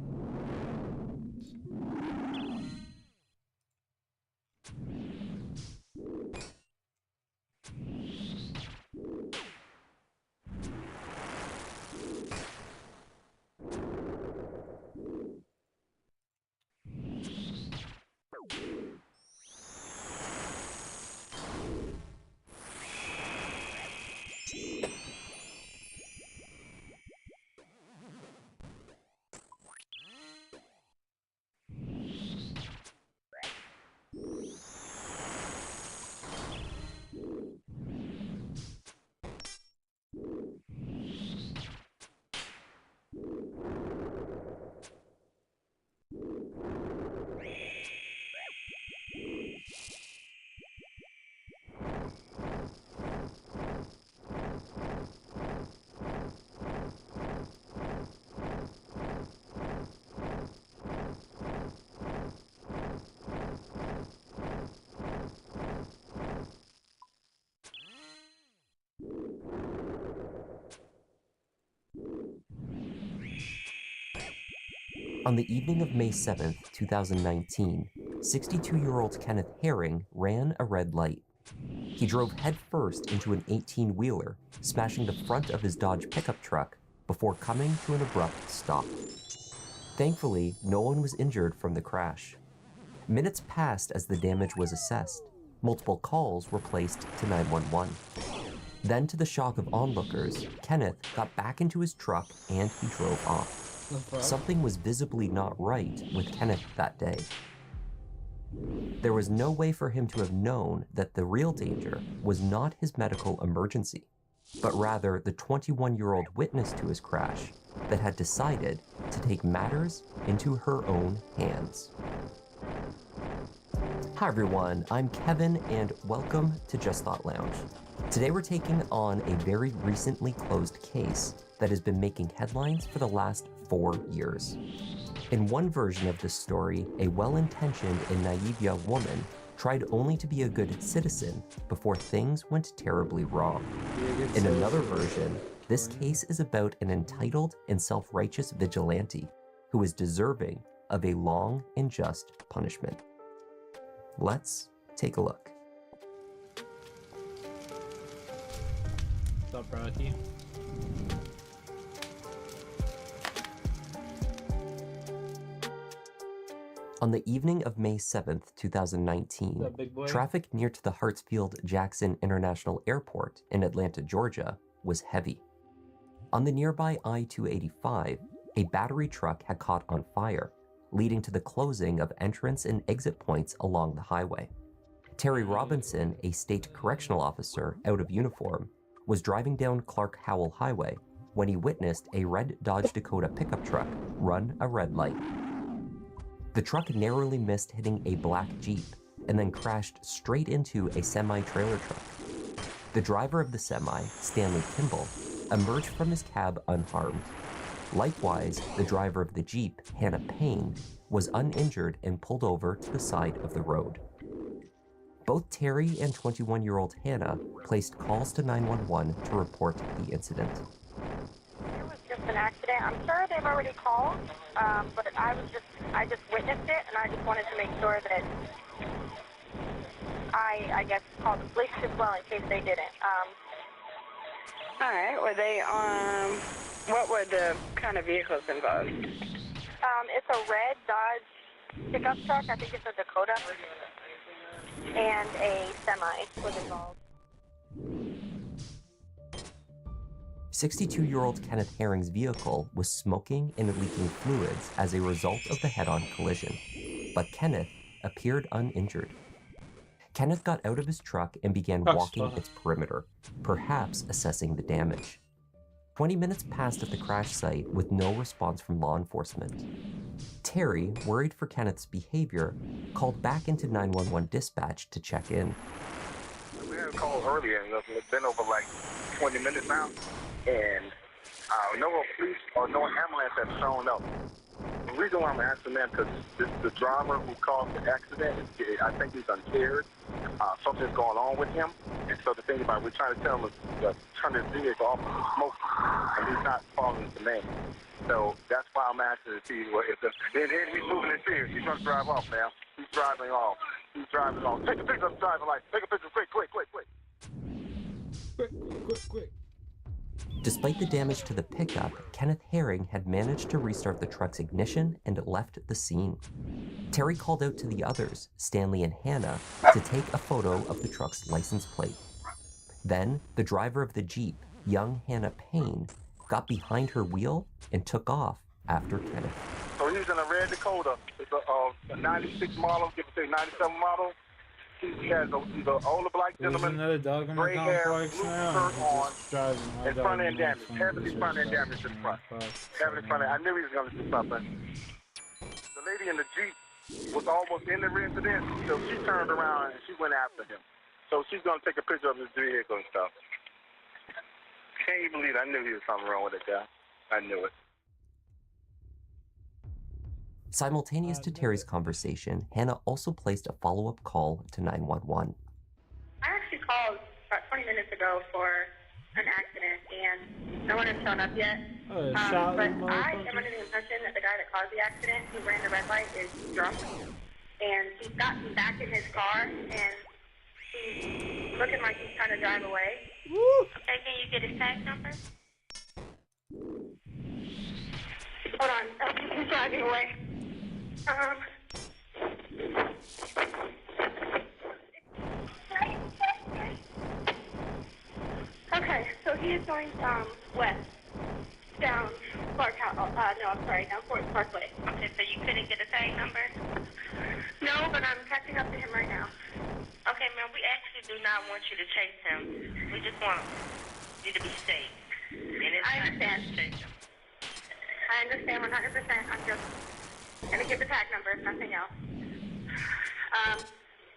On the evening of May 7th, 2019, 62-year-old Kenneth Herring ran a red light. He drove headfirst into an 18-wheeler, smashing the front of his Dodge pickup truck before coming to an abrupt stop. Thankfully, no one was injured from the crash. Minutes passed as the damage was assessed. Multiple calls were placed to 911. Then, to the shock of onlookers, Kenneth got back into his truck and he drove off. Something was visibly not right with Kenneth that day. There was no way for him to have known that the real danger was not his medical emergency, but rather the 21-year-old witness to his crash that had decided to take matters into her own hands. Hi everyone, I'm Kevin and welcome to Just Thought Lounge. Today we're taking on a very recently closed case that has been making headlines for the last 4 years. In one version of this story, a well-intentioned and naive young woman tried only to be a good citizen before things went terribly wrong. In another version, this case is about an entitled and self-righteous vigilante who is deserving of a long and just punishment. Let's take a look. What's up, Rocky? On the evening of May 7th, 2019, traffic near to the Hartsfield-Jackson International Airport in Atlanta, Georgia, was heavy. On the nearby I-285, a battery truck had caught on fire, leading to the closing of entrance and exit points along the highway. Terry Robinson, a state correctional officer out of uniform, was driving down Clark Howell Highway when he witnessed a red Dodge Dakota pickup truck run a red light. The truck narrowly missed hitting a black Jeep and then crashed straight into a semi-trailer truck. The driver of the semi, Stanley Kimball, emerged from his cab unharmed. Likewise, the driver of the Jeep, Hannah Payne, was uninjured and pulled over to the side of the road. Both Terry and 21-year-old Hannah placed calls to 911 to report the incident. It was just an accident. I'm sure they've already called, but I just witnessed it, and I just wanted to make sure that I guess called the police as well in case they didn't. All right. Were they what were the kind of vehicles involved? It's a red Dodge pickup truck. I think it's a Dakota. And a semi was involved. 62-year-old Kenneth Herring's vehicle was smoking and leaking fluids as a result of the head-on collision, but Kenneth appeared uninjured. Kenneth got out of his truck and began walking its perimeter, perhaps assessing the damage. 20 minutes passed at the crash site with no response from law enforcement. Terry, worried for Kenneth's behavior, called back into 911 dispatch to check in. We had a call earlier, and it's been over like 20 minutes now, and no police or no ambulance have shown up. The reason why I'm asking that because the driver who caused the accident, I think he's impaired. Something's going on with him, and so the thing about it, we're trying to tell him to turn his vehicle off of the smoke, and he's not following the command. So that's why I'm asking to see he's moving his fears. He's trying to drive off now. He's driving off. He's driving off. Take a picture of the driving light. Take a picture quick. Quick. Despite the damage to the pickup, Kenneth Herring had managed to restart the truck's ignition and left the scene. Terry called out to the others, Stanley and Hannah, to take a photo of the truck's license plate. Then, the driver of the Jeep, young Hannah Payne, got behind her wheel and took off after Kenneth. So he's in a red Dakota. It's a 96 model, give or take 97 model. He's an older black gentleman, another dog in my gray hair, complex blue now. shirt on, Driving and front end damage. Heavily front end damage in front. Heavily front end. I knew he was going to do something. The lady in the Jeep was almost in the residence, so she turned around and she went after him. So she's going to take a picture of his vehicle and stuff. Can't you believe it? I knew he was something wrong with that guy. I knew it. Simultaneous to Terry's conversation, Hannah also placed a follow-up call to 911. I actually called about 20 minutes ago for an accident, and no one has shown up yet. Oh, but I am under the impression that the guy that caused the accident, who ran the red light, is drunk. And he's gotten back in his car, and he's looking like he's trying to drive away. Woo! Okay, can you get his tag number? Hold on. Oh, he's driving away. Okay, so he is going west, down Vorkath. Down Fort Parkway. Okay, so you couldn't get a tag number? No, but I'm catching up to him right now. Okay, ma'am, we actually do not want you to chase him. We just want you to be safe. I understand. I understand 100%. I'm just going to get the tag number, if nothing else.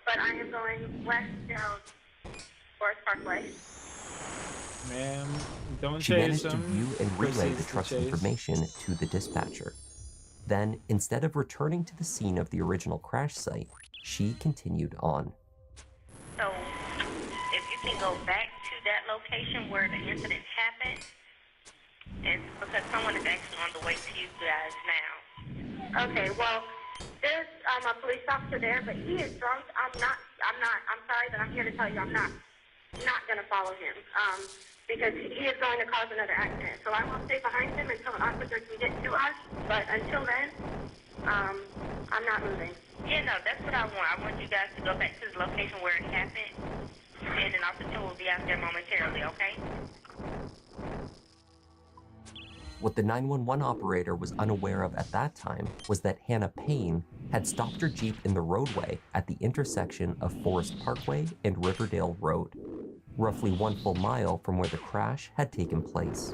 But I am going west down Forest Parkway. Ma'am, don't She chase managed to him. view and relay the Proceeds to truck's chase. information to the dispatcher. Then, instead of returning to the scene of the original crash site, she continued on. So, if you can go back to that location where the incident happened, and because someone is actually on the way to you guys now. Okay, well, there's a police officer there, but he is drunk. I'm sorry, but I'm here to tell you I'm not going to follow him, because he is going to cause another accident. So I will stay behind him until an officer can get to us, but until then, I'm not moving. Yeah, no, that's what I want. I want you guys to go back to the location where it happened, and an officer will be out there momentarily, okay? What the 911 operator was unaware of at that time was that Hannah Payne had stopped her Jeep in the roadway at the intersection of Forest Parkway and Riverdale Road, roughly 1 full mile from where the crash had taken place.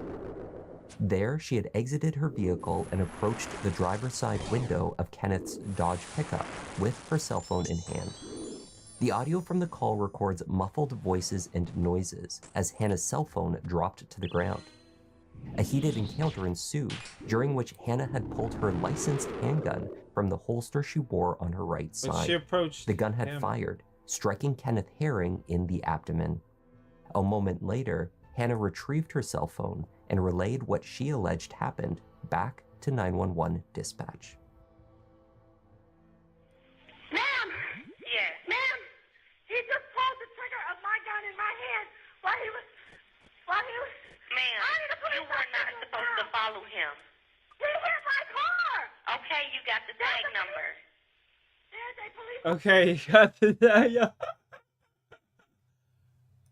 There, she had exited her vehicle and approached the driver's side window of Kenneth's Dodge pickup with her cell phone in hand. The audio from the call records muffled voices and noises as Hannah's cell phone dropped to the ground. A heated encounter ensued, during which Hannah had pulled her licensed handgun from the holster she wore on her right But side. she approached The gun had him. fired, striking Kenneth Herring in the abdomen. A moment later, Hannah retrieved her cell phone and relayed what she alleged happened back to 911 dispatch. Ma'am! Yes. Ma'am! He just pulled the trigger of my gun in my hand while he was... Ma'am, you were not supposed to follow him. He hit my car! Okay, you got the tag number. There's a police Okay, you got the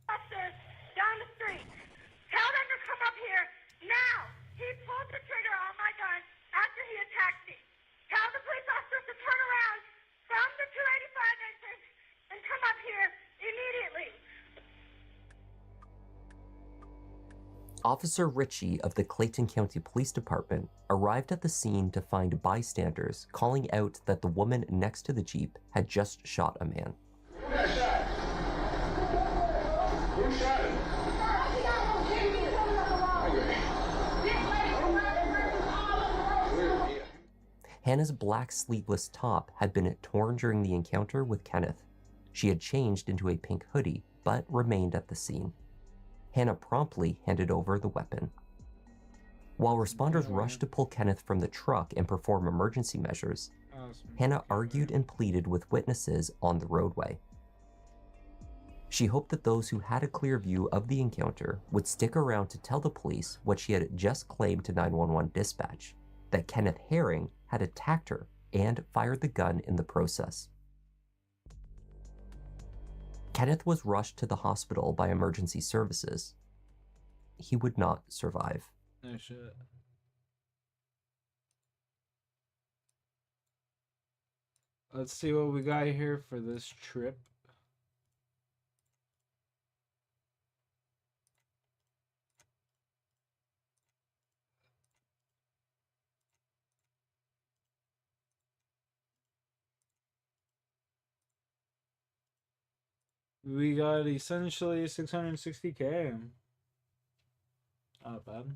officer down the street. Tell them to come up here now. He pulled the trigger on my gun after he attacked me. Tell the police officers to turn around from the 285 entrance and come up here immediately. Officer Ritchie of the Clayton County Police Department arrived at the scene to find bystanders calling out that the woman next to the Jeep had just shot a man. Who got shot? Who shot him? Hannah's black sleeveless top had been torn during the encounter with Kenneth. She had changed into a pink hoodie, but remained at the scene. Hannah promptly handed over the weapon. While responders rushed to pull Kenneth from the truck and perform emergency measures, Hannah argued and pleaded with witnesses on the roadway. She hoped that those who had a clear view of the encounter would stick around to tell the police what she had just claimed to 911 dispatch, that Kenneth Herring had attacked her and fired the gun in the process. Kenneth was rushed to the hospital by emergency services. He would not survive. No shit. Let's see what we got here for this trip. We got essentially 660K. Not bad.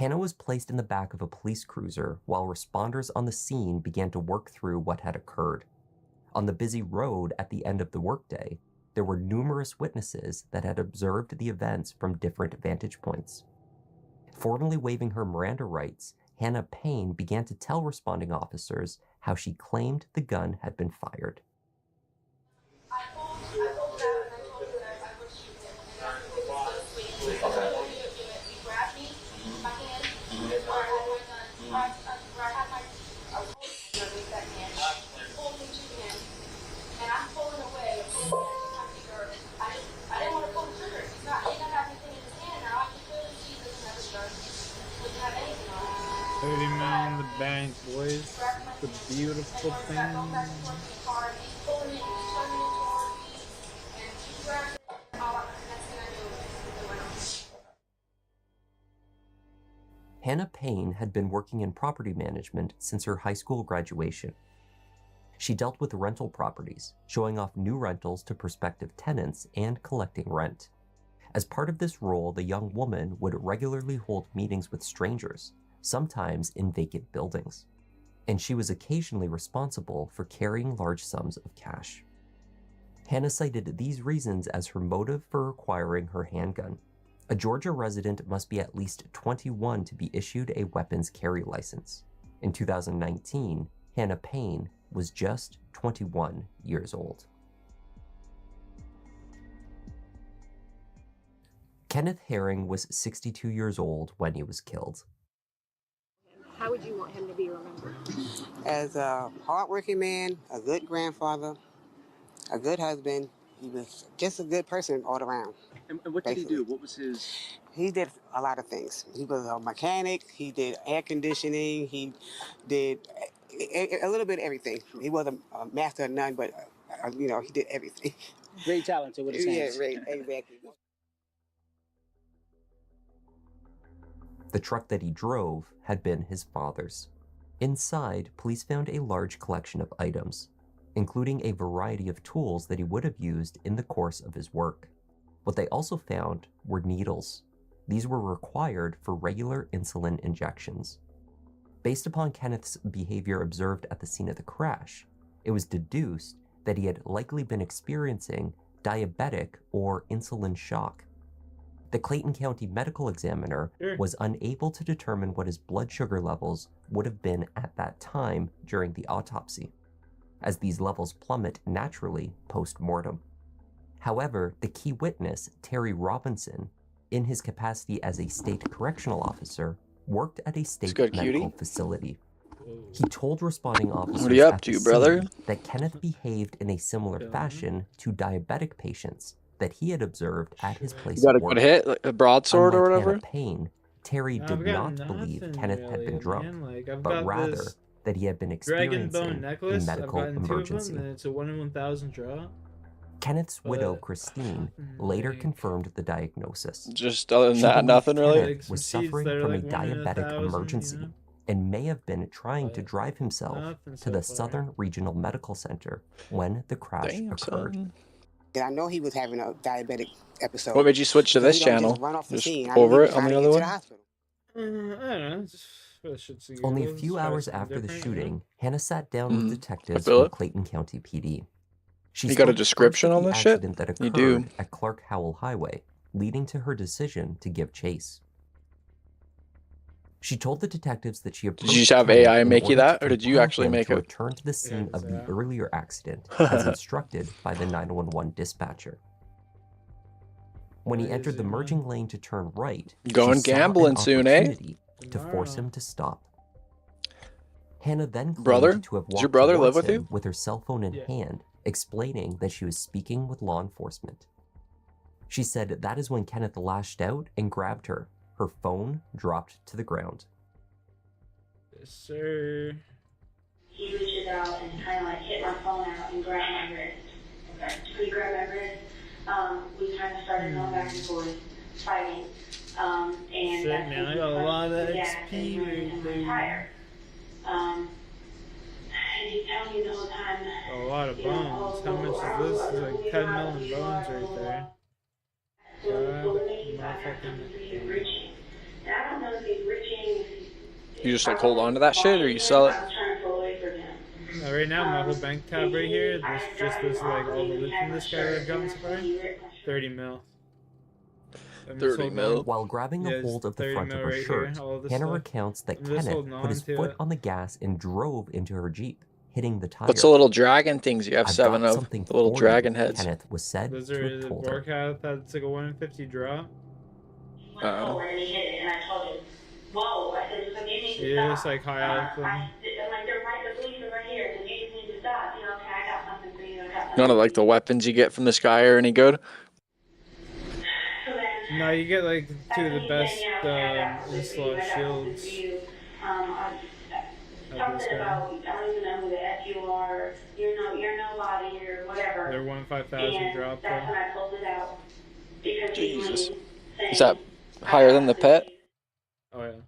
Hannah was placed in the back of a police cruiser while responders on the scene began to work through what had occurred. On the busy road at the end of the workday, there were numerous witnesses that had observed the events from different vantage points. Formally waiving her Miranda rights, Hannah Payne began to tell responding officers how she claimed the gun had been fired. $30 million in the bank, boys. The beautiful thing. Hannah Payne had been working in property management since her high school graduation. She dealt with rental properties, showing off new rentals to prospective tenants and collecting rent. As part of this role, the young woman would regularly hold meetings with strangers, sometimes in vacant buildings, and she was occasionally responsible for carrying large sums of cash. Hannah cited these reasons as her motive for acquiring her handgun. A Georgia resident must be at least 21 to be issued a weapons carry license. In 2019, Hannah Payne was just 21 years old. Kenneth Herring was 62 years old when he was killed. How would you want him to be remembered? As a hardworking man, a good grandfather, a good husband. He was just a good person all around. And what did he do? What was his... He did a lot of things. He was a mechanic. He did air conditioning. He did a little bit of everything. He wasn't a master of none, but, he did everything. Very talented with his hands. Yeah, right, exactly. The truck that he drove had been his father's. Inside, police found a large collection of items, including a variety of tools that he would have used in the course of his work. What they also found were needles. These were required for regular insulin injections. Based upon Kenneth's behavior observed at the scene of the crash, it was deduced that he had likely been experiencing diabetic or insulin shock. The Clayton County medical examiner was unable to determine what his blood sugar levels would have been at that time during the autopsy, as these levels plummet naturally post-mortem. However, the key witness, Terry Robinson, in his capacity as a state correctional officer, worked at a state medical facility. He told responding officers What are you up at the to, brother? scene that Kenneth behaved in a similar fashion to diabetic patients that he had observed at his place You got a of work. good hit, like a broadsword or Unlike whatever? Hannah Payne, Terry I've did got not believe nothing Kenneth had been really, drunk, man. Like, I've but got rather this that he had been dragon experiencing bone a necklace. I've medical gotten 2 of them, emergency. and it's a 1 in 1,000 draw. Kenneth's widow, But Christine, later confirmed the diagnosis. Just other than She that, believed nothing really? Kenneth Like some was seeds suffering that are from like a 1 in 1,000, diabetic emergency you know? and may have been trying to drive himself nothing to so the far. Southern Regional Medical Center when the crash occurred. And I know he was having a diabetic episode. What made you switch to because this he don't channel? Just run off the Just scene. I knew he over was it on trying the to other get to one? the hospital. I don't know. Just for shits and Only a giggles, few try hours something after the different, you know? shooting, Hannah sat down with detectives feel from it. Clayton County PD. She You got a spoke description first of on the this shit? accident that You occurred do. at Clark Howell Highway, leading to her decision to give chase. She told the detectives that she approached Did you just have Kenneth AI in make you order to that, or did you compel actually him make to it? return to the scene of the yeah. earlier accident, as instructed by the 911 dispatcher. When he entered the merging lane to turn right, Going she saw gambling an soon, eh? opportunity to force him to stop. Hannah then claimed Brother? to have Does your walked brother live towards with him you? with her cell phone in hand, explaining that she was speaking with law enforcement. She said that is when Kenneth lashed out and grabbed her. Her phone dropped to the ground. Yes, sir. He reaches out and kind of like hit my phone out and grabbed my wrist. Okay. He grabbed my wrist. We kind of started going back and forth, fighting. And Shit, that's man, when I he got a put lot of the gas XP and went into right my there. tire. And he's telling me the whole time. A lot of bones. How much is this? It's like 10 million bones right there. God, motherfucking. Reaching. And I don't know if he's reaching. You just like hold on to that shit, or you sell it? I was trying to pull away from him. Right now, my whole bank tab right here, this like all the loot from this guy that I've gotten so far, 30 mil. 30 mil. While grabbing a hold of the 30 front of mil her right shirt, here, all of this Hannah stuff. recounts that I'm just Kenneth holding put his on to foot it. on the gas and drove into her Jeep, hitting the tire. What's the little dragon things you have "I've 7 got of? something The little for you," dragon heads. Kenneth was said Those to are have the told her. Vorkath, that's like a 1 in 50 drop. Forward and he hit it, and I told him, "Whoa!" I said, "Look, you need to Yeah, stop." it's like high alpha. I'm like, the police are right here. So you just need to stop. You know, okay, I got something for you. I got something. None of like the weapons you get from this guy are any good. No, you get like 2 of the best install shields. Something about, I don't even know who the F you are. You're nobody or whatever. They're 1 in 5,000 And drop that's when though. I pulled it out. Because Jesus. he Is that higher than the pet? Oh yeah.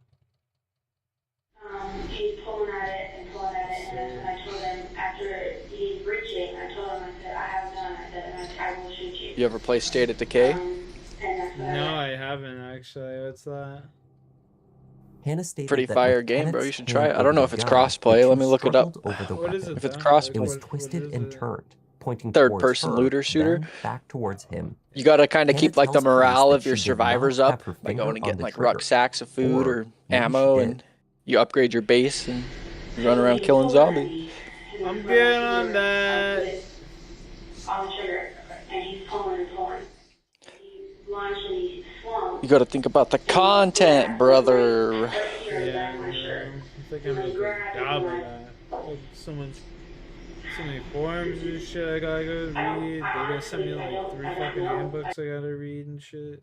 He's pulling at it, and that's when I told him, after he's reaching, I told him, I said, I have a gun, I said, and I will shoot you. You ever play State of Decay? And that's when No, I haven't actually. What's that? Hannah stated Pretty that fire with game, bro. You Kenneth's should try hand it. I don't over know the if it's gun, crossplay. the Let two me look it up. struggled over the What is weapon. it If it's though? cross- It was What twisted is and it? turned, pointing Third towards person her, looter shooter. then back towards him. You gotta kind of Hannah keep like the tells police morale that of your she did not survivors have up her by finger going and on getting the like trigger, rucksacks of food or maybe ammo, she and did. you upgrade your base and you run around killing zombies. I'm good on that. on the trigger, and he's pulling and pulling. He launched and he swung. You gotta think about the content, brother. Yeah, no. I think I'm just like gobble that. Like, so many forums and shit I gotta go read. They gotta send me like 3 fucking handbooks I gotta read and shit.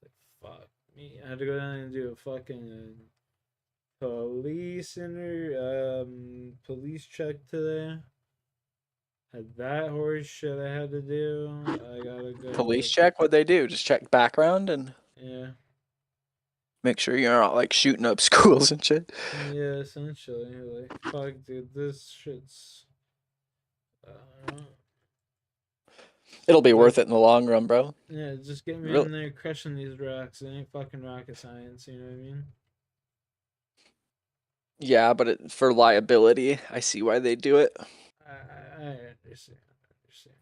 Like, fuck me. I had to go down and do a fucking police check today. Had that horse shit I had to do. I gotta go. Police check? What'd they do? Just check background and Yeah. make sure you're not like shooting up schools and shit. Yeah, essentially. Like, fuck, dude, this shit's. It'll be worth it in the long run, bro. Yeah, just get me Really? in there crushing these rocks. It ain't fucking rocket science, you know what I mean? Yeah, but for liability, I see why they do it. I understand.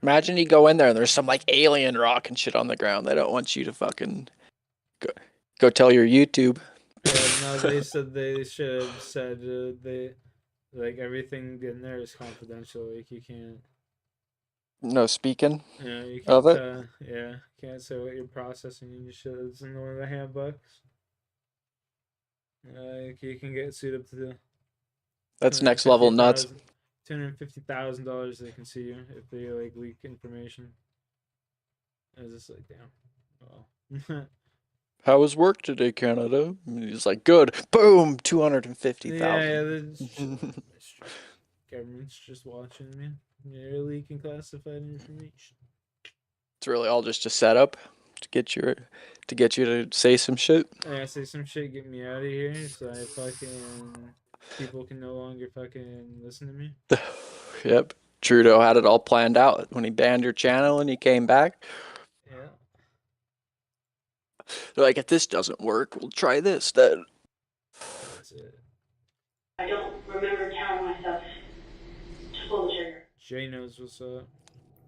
Imagine you go in there and there's some like alien rock and shit on the ground. They don't want you to fucking go tell your YouTube. Yeah, no, they said they should have said they like everything in there is confidential. Like you can't. No speaking Yeah, you of can't. it. Yeah, can't say what you're processing and shit. It's in one of the handbooks. Like you can get sued up to. That's next level nuts. $250,000 they can sue you if they like leak information. I was just like, damn. Well. How was work today, Canada? And he's like, good. Boom, 250,000. Yeah, the government's just watching, man. You're leaking classified information. It's really all just a setup to get you to say some shit. Yeah, say some shit, get me out of here, so I fucking people can no longer fucking listen to me. Yep. Trudeau had it all planned out when he banned your channel and he came back. Yeah. They're like, if this doesn't work, we'll try this then. That's it. I don't remember telling myself to pull the trigger. Jay knows what's up.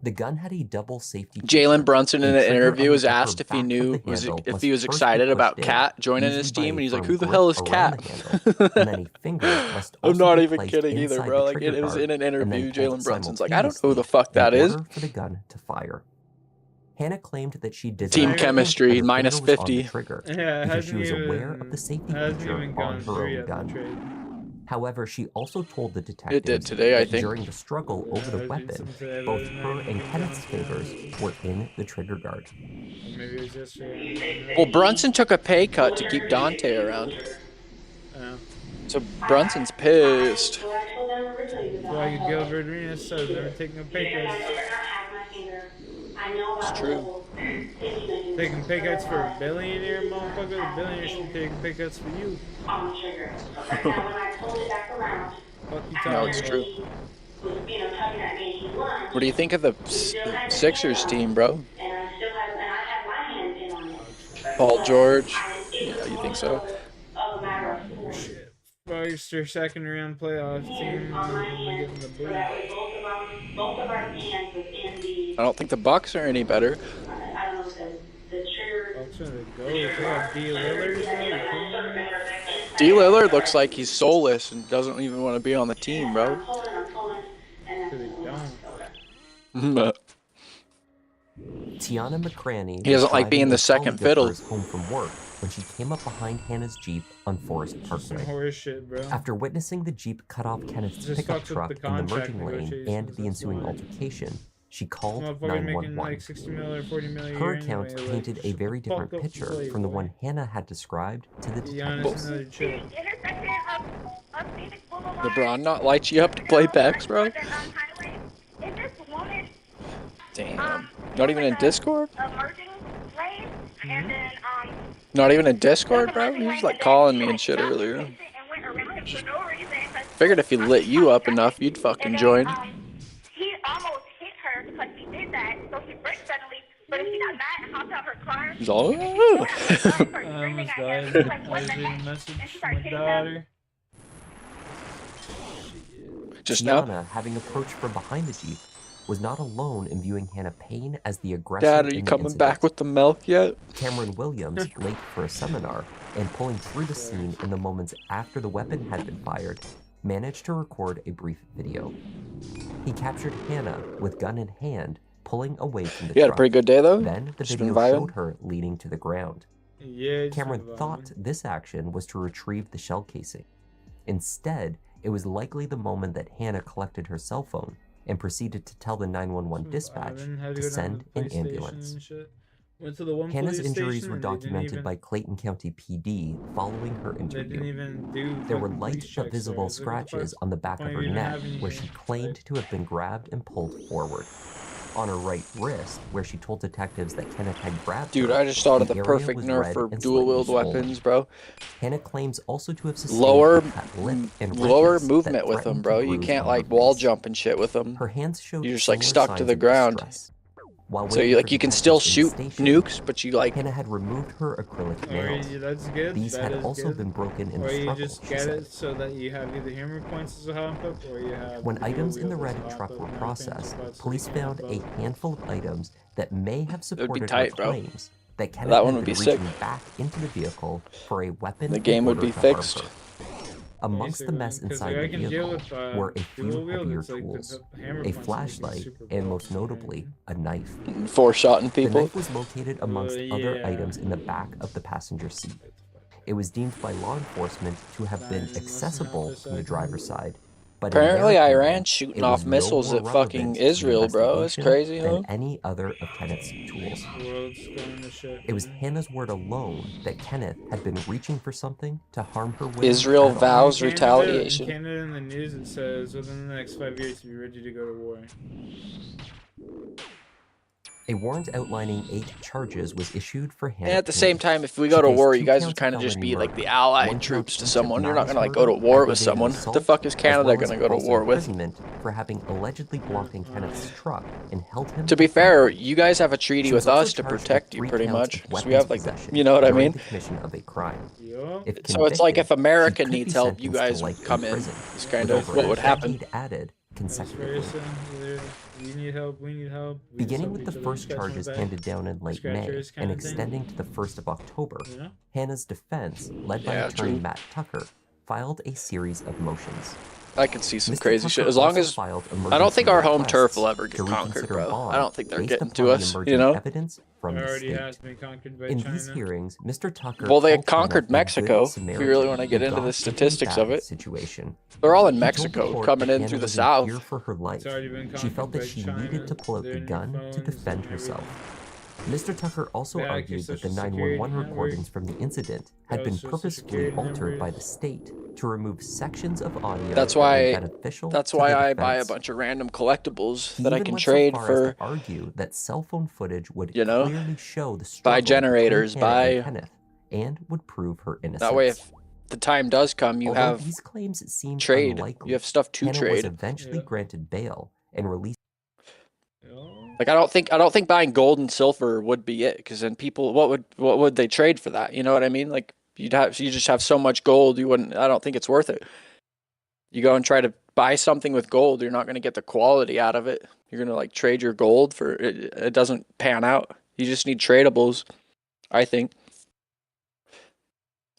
The gun had a double safety. Jalen Brunson in A an trigger interview on was the upper asked if he back of knew the handle if must he was first be excited pushed about in, Kat joining usually his by team, a and he's like, firm "Who the grip hell is around Kat?" the handle, and then a finger must I'm also not be even placed kidding either, inside bro. the Like trigger it was guard in an and then interview. pulled Jalen Brunson's like, "I don't know who the fuck that in is." order for the gun to fire. Hannah claimed that she did Team not chemistry, think that her minus finger was on the 50. trigger Yeah, because she hasn't was even aware of the safety hasn't feature even on gone her through own yet the gun. trade. However, she also told the It did detectives today, I that think. during the struggle over the weapon, both her and Kenneth's fingers were in the trigger guard. Or maybe it was yesterday. Well, Brunson took a pay cut to keep Dante around. So Brunson's pissed. Why Gilbert Arenas said never taking a pay cut. It's true. Taking pay cuts for a billionaire, motherfucker. The billionaire should be taking pay cuts for you. Fuck you talking No, it's about? true. What do you think of the Sixers team, bro? Paul George? Yeah, you think so? Shit. First or second round playoff team only getting the boot. I don't think the Bucks are any better. Bucks are the goats. They got D. Lillard. D. Lillard looks like he's soulless and doesn't even want to be on the team, bro. Tiana McCraney He doesn't was like being driving the a second colleague of fiddle. hers home from work when she came up behind Hannah's Jeep on Forest Some Parkway. horse shit, bro. After witnessing the Jeep cut off Kenneth's Just pickup fucks with truck the in the contract merging lane and negotiations, the that's ensuing why. altercation, she called Motherfucker making 911. like 60 mil or 40 mil a Her year account anyway, painted like, a very different fuck up picture play, from the boy. one Hannah had described to the Giannis detectives. another chick. LeBron not light you up to play PAX, bro? Damn. Not even in Discord? Not even in Discord, bro? He was like calling me and shit earlier. Figured if he lit you up enough, you'd fucking join. He almost hit her because he did that, so she braked suddenly. But if she got mad and hopped out her car, He's all, I almost died. I was reading a message from my daughter. Just now? Tiana, having approached from behind the Jeep, was not alone in viewing Hannah Payne as the aggressor. Dad, are you in the coming incident. back with the milk yet? Cameron Williams, late for a seminar and pulling through the scene in the moments after the weapon had been fired, managed to record a brief video. He captured Hannah with gun in hand, pulling away from the You had a truck. pretty good day, though? Then the Just been video vibing? showed her leaning to the ground. Yeah, Cameron thought this action was to retrieve the shell casing. Instead, it was likely the moment that Hannah collected her cell phone and proceeded to tell the 911 dispatch to send an ambulance. Went to the one Hannah's police injuries station were and they didn't documented even by Clayton County PD following her they didn't interview. even do There were fucking light police but checks there. visible It's like, what the scratches fuck's on the the back of point her even neck having where you? she claimed to have been grabbed and pulled forward. On her right wrist, where she told detectives that Kenneth had grabbed Dude, her, I just thought of the area perfect was nerf red for and dual-wield slightly swollen. weapons, bro. Hannah claims also to have sustained Lower, a cut lip and lower redness movement that with them, threatened bro. to You bruise can't on her like wall face. jump and shit with them. Her hands showed You're just like similar stuck to signs the of ground. distress. While So waiting you for like you can still detectives in the shoot station, nukes, but you like Hannah had removed her acrylic nails. That's good. These That had is also good. been broken in Or the you struggle, just she get said. it so that you have either hammer points as a hop up, or you have When the items in the dual wield as a rented hop truck up were and everything, so processed, that's so police you can have found a both. handful of items that may have would be supported tight, her bro. claims that Kenneth That one had would been be sick. reaching back into the vehicle for a weapon The in game would order be to harm fixed. her. Amongst the mess Because inside I the can deal vehicle with were a few dual wield. heavier It's like tools, the hammer a points make me flashlight, super and broke, most you know what I notably, mean? a knife. Four-shotting The people. knife was located amongst other yeah. items in the back of the passenger seat. It was deemed by law enforcement to have been Less than half accessible a from the second. driver's side, but in Apparently their Iran's opinion, shooting it off was no missiles more at fucking relevant to the Israel, bro. That's investigation crazy, huh? than any other of Kenneth's tools. World's going to shit. It was Man. Hannah's word alone that Kenneth had been reaching for something to harm her with Israel at all. vows In retaliation. Canada, in the news, it says within the next 5 years to be ready to go to war. A warrant outlining 8 charges was issued for Hannah And at the King. same time, if we She go to faced war, 2 you guys would counts of kind of just felony be like murder, the 1 allied count troops to each of someone. You're not malice gonna like go murder, to war with aggravated someone. assault, The fuck is as Canada well as gonna go to false war with? imprisonment for having allegedly blocked in Kenneth's truck and held him To be at fair, gunpoint. you guys have a treaty She was with also us to charged protect with you 3 pretty counts much. of Because we weapons have like, possession you know what I during mean? the commission of a crime. Yup. If So it's like if convicted, America she could needs be help, you sentenced to guys life would come in. prison, It's kind with of over what a would happen. decade added Vice consecutively. versa. Either you need help, we need help. We just Beginning help with the each other. first Scratch my charges back. handed down in late Scratch May yours and kind of thing. extending to the 1st of October, You know? Hannah's defense, led by Yeah, attorney true. Matt Tucker, filed a series of motions. I could see some Mr. crazy Tucker shit. As long also as filed I don't think emergency our home turf requests will ever to get conquered, reconsider bro. I bond don't think they're based getting upon to the us, emerging you know? evidence from the Already state. has been conquered by In China. these hearings, Mr. Tucker Well, they called conquered Hannah a Mexico. good If you really want to Samaritan get who into the got statistics a of bad it, situation. they're all in He told the Mexico, court coming that in Hannah through the was in fear south. for her life. It's already been She conquered felt that by she China. needed to pull out They're the in your gun to phones defend and herself. Mr. Tucker also Back your argued that the social 911 security network. recordings from the incident had been Social purposefully security altered by the numbers. state to remove sections of audio That's that were why. beneficial That's to why the I buy a defense. bunch of random collectibles He that I even can went so trade far as to for, argue that cell phone footage would you know, clearly show the buy struggle between generators, Hannah and buy. Kenneth, and would prove her That way, innocence. if the time does come, you Although have these claims seemed trade. You unlikely, have stuff to Hannah was trade. eventually granted bail and released. Like I don't think buying gold and silver would be it, because then people, what would they trade for that? You know what I mean? Like you just have so much gold, you wouldn't. I don't think it's worth it. You go and try to buy something with gold, you're not going to get the quality out of it. You're going to like trade your gold for it. It doesn't pan out. You just need tradables, I think.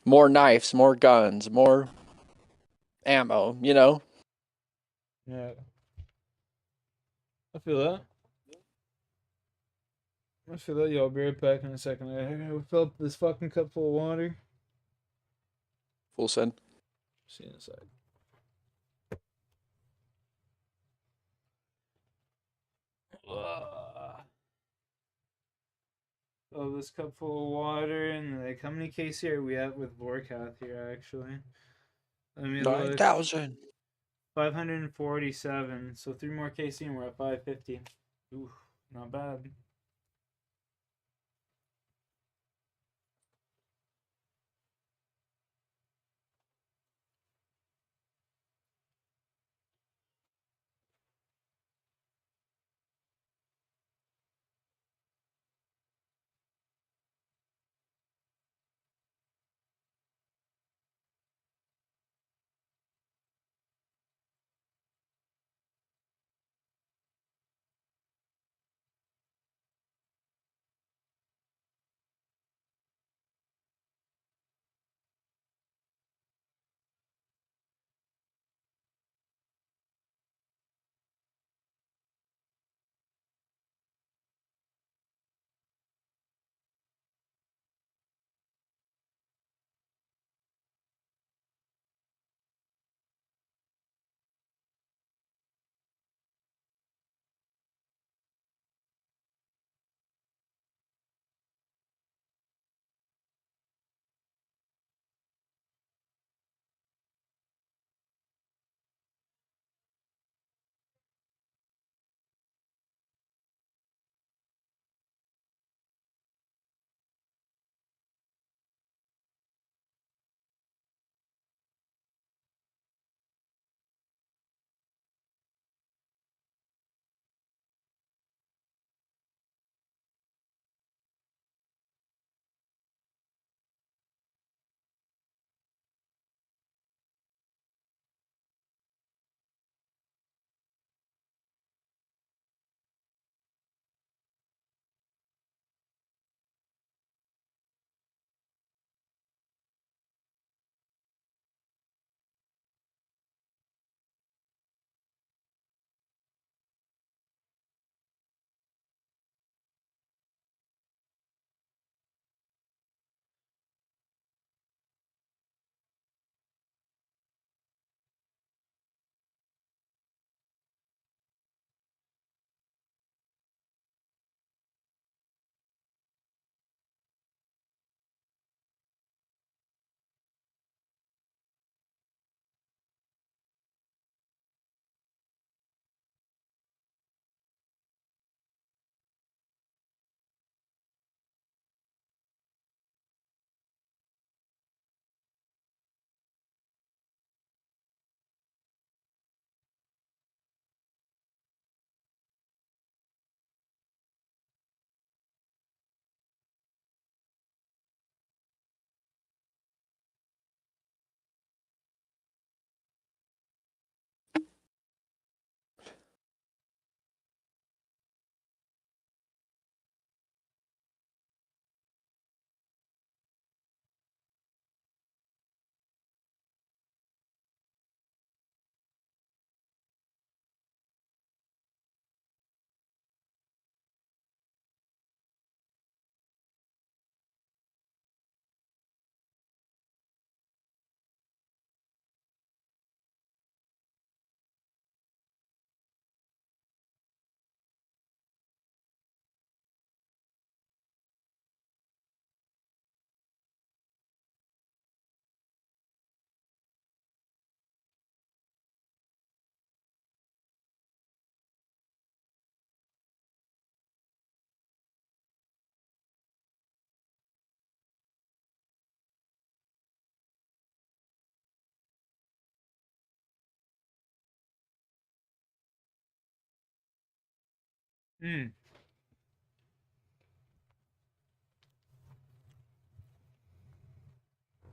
More knives, more guns, more ammo. You know. Yeah. I feel that. Y'all. Be right back in a second. I gotta fill up this fucking cup full of water. Full send. See you in a sec. Oh, this cup full of water, and like, how many KC are we at with Vorkath here, actually? Let me look. 9,000. 547. So 3 more KC and we're at 550. Ooh, not bad.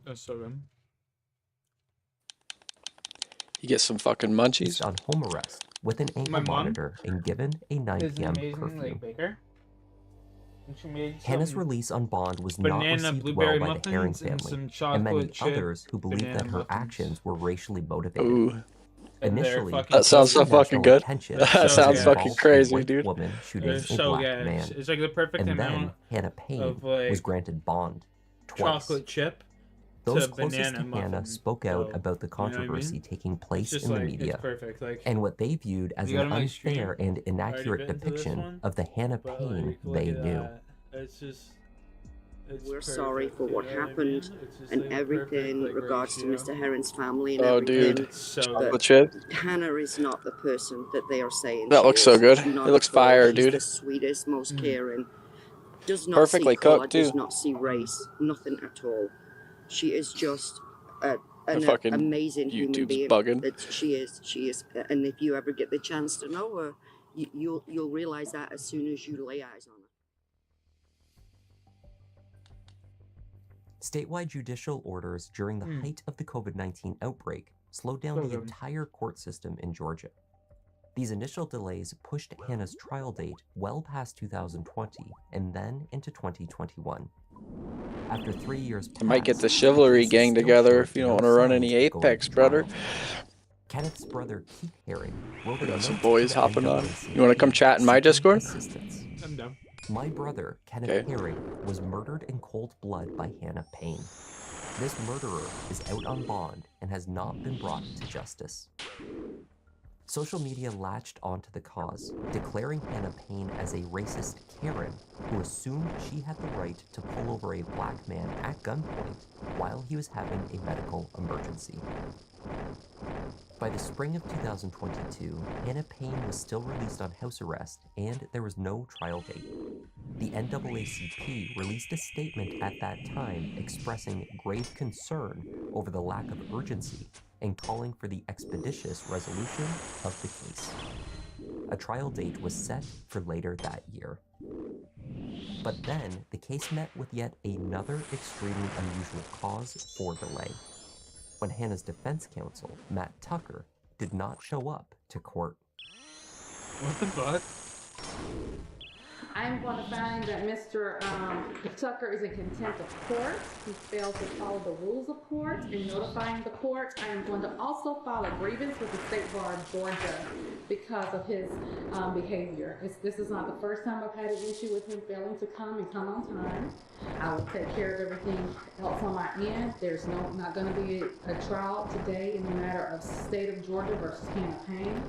That's so good. You get some fucking munchies. On home arrest with an ankle My mom monitor and given a 9 Is an p.m. amazing curfew. like baker. And she made Hannah's some release on bond was not banana received well blueberry by the Herring muffins and family, some and many chocolate chip others who believed that banana her muffins. actions were racially motivated. Ooh. And they're Initially, fucking That sounds so national fucking good. attention That because it sounds fucking involved a crazy, white dude. woman shooting They're a so black good. man. It's like the perfect And then amount Hannah Payne of was like granted bond twice. chocolate chip Those to closest banana to Hannah muffin. spoke out So, about the you know what I controversy mean? taking It's place just in the like media it's perfect. Like and what they viewed as you got an on my unfair stream? and inaccurate Already been to this depiction one? of the Hannah But Payne like, look they at knew. that. It's just it's We're perfect, sorry for you what know I mean? happened It's just and like a everything perfect, in like, regards to ratio. Mr. Herron's family and Oh, everything. dude. So Chocolate But chip. Hannah is not the person that they are saying That she looks is. so good. Not It looks at all. fire, She's dude. the sweetest, most caring. Does not Perfectly see color, cooked, does too. not see race, nothing at all. She is just an fucking amazing human YouTube's being. bugging. She is. And if you ever get the chance to know her, you'll realize that as soon as you lay eyes on her. Statewide judicial orders during the height of the COVID-19 outbreak slowed down the entire court system in Georgia. These initial delays pushed Hannah's trial date well past 2020 and then into 2021. After 3 years You might get passed, the chivalry case gang still together showed if you don't no want to run signs any of going to Apex, brother. trial. Kenneth's brother Keith Herring wrote We a got some note boys to the hopping on. NAACP You want to come chat in my seeking Discord? assistance. I'm down. My brother, Kenneth Okay. Herring, was murdered in cold blood by Hannah Payne. This murderer is out on bond and has not been brought to justice. Social media latched onto the cause, declaring Hannah Payne as a racist Karen who assumed she had the right to pull over a black man at gunpoint while he was having a medical emergency. By the spring of 2022, Hannah Payne was still released on house arrest and there was no trial date. The NAACP released a statement at that time expressing grave concern over the lack of urgency and calling for the expeditious resolution of the case. A trial date was set for later that year. But then, the case met with yet another extremely unusual cause for delay. When Hannah's defense counsel, Matt Tucker, did not show up to court. What the fuck? I'm going to find that Mr. Tucker is in contempt of court. He failed to follow the rules of court in notifying the court. I am going to also file a grievance with the State Bar of Georgia because of his behavior. This is not the first time I've had an issue with him failing to come and come on time. I will take care of everything else on my end. There's not going to be a trial today in the matter of State of Georgia versus Hannah Payne.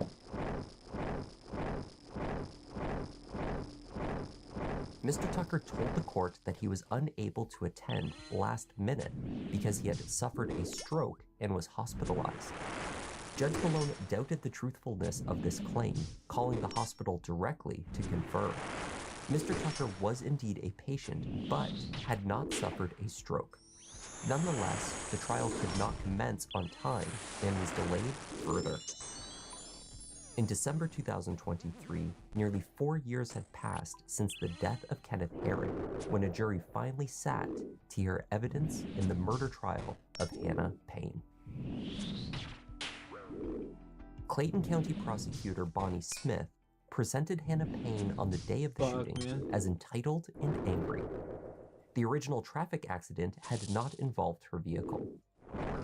Mr. Tucker told the court that he was unable to attend last minute because he had suffered a stroke and was hospitalized. Judge Malone doubted the truthfulness of this claim, calling the hospital directly to confirm. Mr. Tucker was indeed a patient, but had not suffered a stroke. Nonetheless, the trial could not commence on time and was delayed further. In December 2023, nearly 4 years had passed since the death of Kenneth Herring, when a jury finally sat to hear evidence in the murder trial of Hannah Payne. Clayton County Prosecutor Bonnie Smith presented Hannah Payne on the day of the shooting as entitled and angry. The original traffic accident had not involved her vehicle.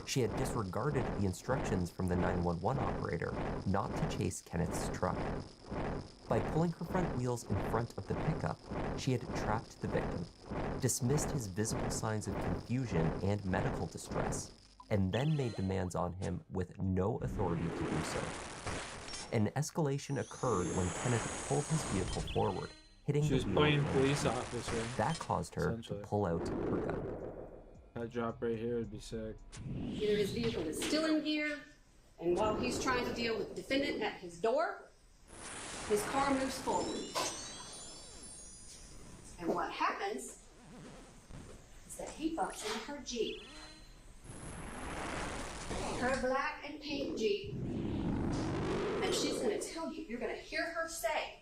She had disregarded the instructions from the 911 operator not to chase Kenneth's truck. By pulling her front wheels in front of the pickup, she had trapped the victim, dismissed his visible signs of confusion and medical distress, and then made demands on him with no authority to do so. An escalation occurred when Kenneth pulled his vehicle forward, hitting She the was wheel playing and police officer. that caused her to essentially. pull out her gun. That drop right here would be sick. Either his vehicle is still in gear, and while he's trying to deal with the defendant at his door, his car moves forward. And what happens is that he bumps into her Jeep. Her black and pink Jeep. And she's going to tell you, you're going to hear her say,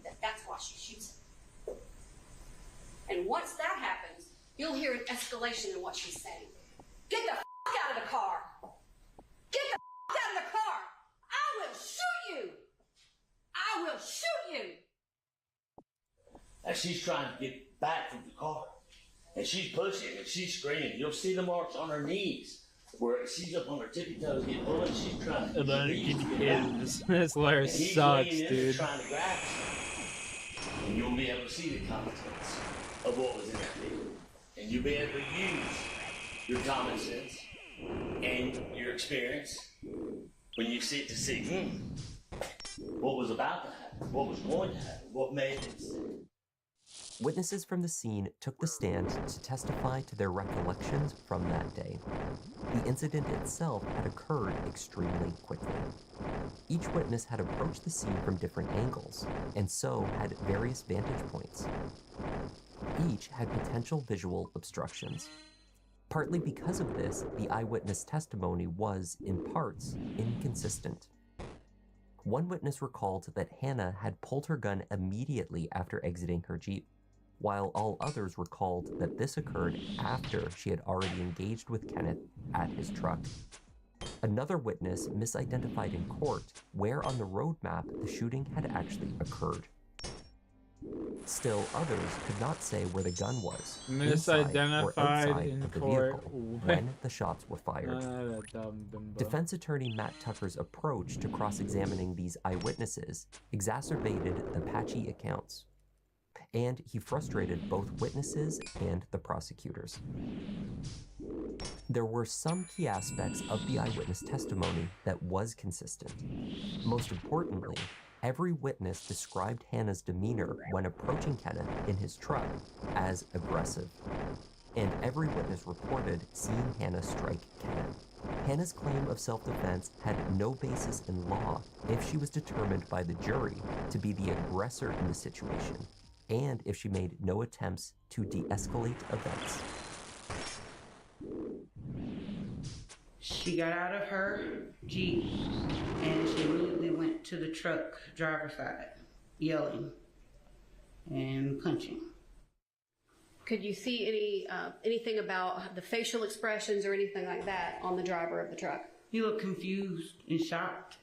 that That's why she shoots him. And once that happens, you'll hear an escalation in what she's saying. Get the out of the car. Get the out of the car. I will shoot you. I will shoot you. And she's trying to get back from the car. And she's pushing and she's screaming. You'll see the marks on her knees where she's up on her tippy toes getting bullied. She's trying to This lawyer sucks, dude. trying to grab you. And you'll be able to see the contents of what was in that video. And you'll be able to use your common sense and your experience when you sit to see what was about to happen, what was going to happen, what made it sick. Witnesses from the scene took the stand to testify to their recollections from that day. The incident itself had occurred extremely quickly. Each witness had approached the scene from different angles, and so had various vantage points. Each had potential visual obstructions. Partly because of this, the eyewitness testimony was, in parts, inconsistent. One witness recalled that Hannah had pulled her gun immediately after exiting her Jeep, while all others recalled that this occurred after she had already engaged with Kenneth at his truck. Another witness misidentified in court where on the road map the shooting had actually occurred. Still, others could not say where the gun was, inside or outside of the vehicle, when the shots were fired. Defense attorney Matt Tucker's approach to cross-examining these eyewitnesses exacerbated the patchy accounts, and he frustrated both witnesses and the prosecutors. There were some key aspects of the eyewitness testimony that was consistent. Most importantly, every witness described Hannah's demeanor when approaching Kenneth in his truck as aggressive, and every witness reported seeing Hannah strike Kenneth. Hannah's claim of self-defense had no basis in law if she was determined by the jury to be the aggressor in the situation, and if she made no attempts to de-escalate events. She got out of her Jeep and she immediately went to the truck driver's side, yelling and punching. Could you see anything about the facial expressions or anything like that on the driver of the truck? He looked confused and shocked.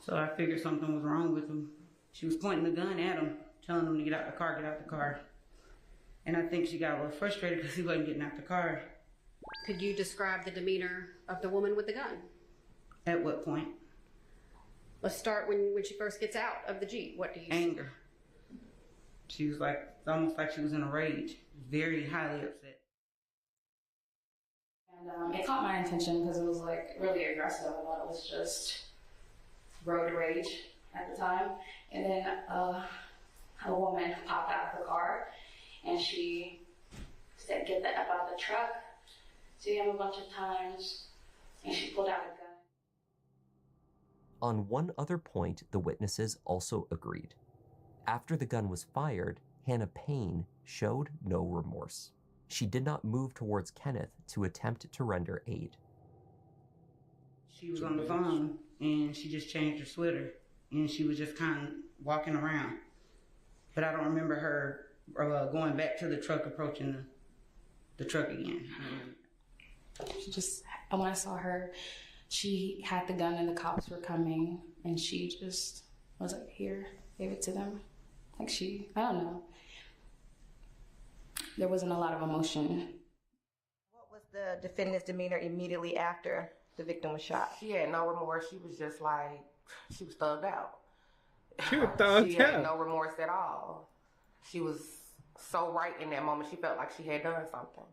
So I figured something was wrong with him. She was pointing the gun at him, telling him to get out the car, get out the car. And I think she got a little frustrated because he wasn't getting out the car. Could you describe the demeanor of the woman with the gun? At what point? Let's start when she first gets out of the Jeep. What do you see? Anger. She was like, it's almost like she was in a rage, very highly upset. And it caught my attention because it was like really aggressive. I thought it was just road rage at the time. And then a woman popped out of the car and she said, "Get the F out of the truck." To him a bunch of times, and she pulled out a gun. On one other point, the witnesses also agreed. After the gun was fired, Hannah Payne showed no remorse. She did not move towards Kenneth to attempt to render aid. She was on the phone, and she just changed her sweater, and she was just kind of walking around. But I don't remember her going back to the truck, approaching the truck again. She just, when I saw her, she had the gun and the cops were coming, and she just was like, here, gave it to them. Like I don't know. There wasn't a lot of emotion. What was the defendant's demeanor immediately after the victim was shot? She had no remorse. She was just like, she was thugged out. She was thugged She had out. no remorse at all. She was so right in that moment. She felt like she had done something.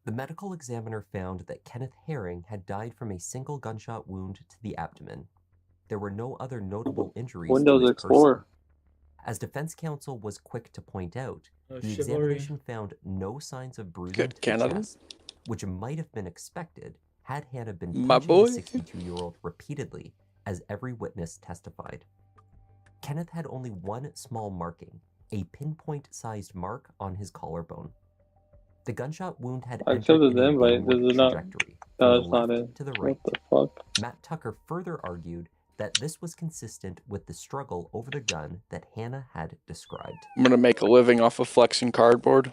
The medical examiner found that Kenneth Herring had died from a single gunshot wound to the abdomen. There were no other notable injuries Windows to his Explorer. person. As defense counsel was quick to point out, Oh, the chivalry. examination found no signs of bruising Good to the Canada. chest, which might have been expected had Hannah been My punching boy. the 62-year-old repeatedly, as every witness testified. Kenneth had only one small marking, a pinpoint-sized mark on his collarbone. The gunshot wound had I entered accepted in the an invite. inward Does it not? trajectory No, from it's the not left it. to the What right. the fuck? Matt Tucker further argued that this was consistent with the struggle over the gun that Hannah had described. I'm gonna make a living off of flexing cardboard.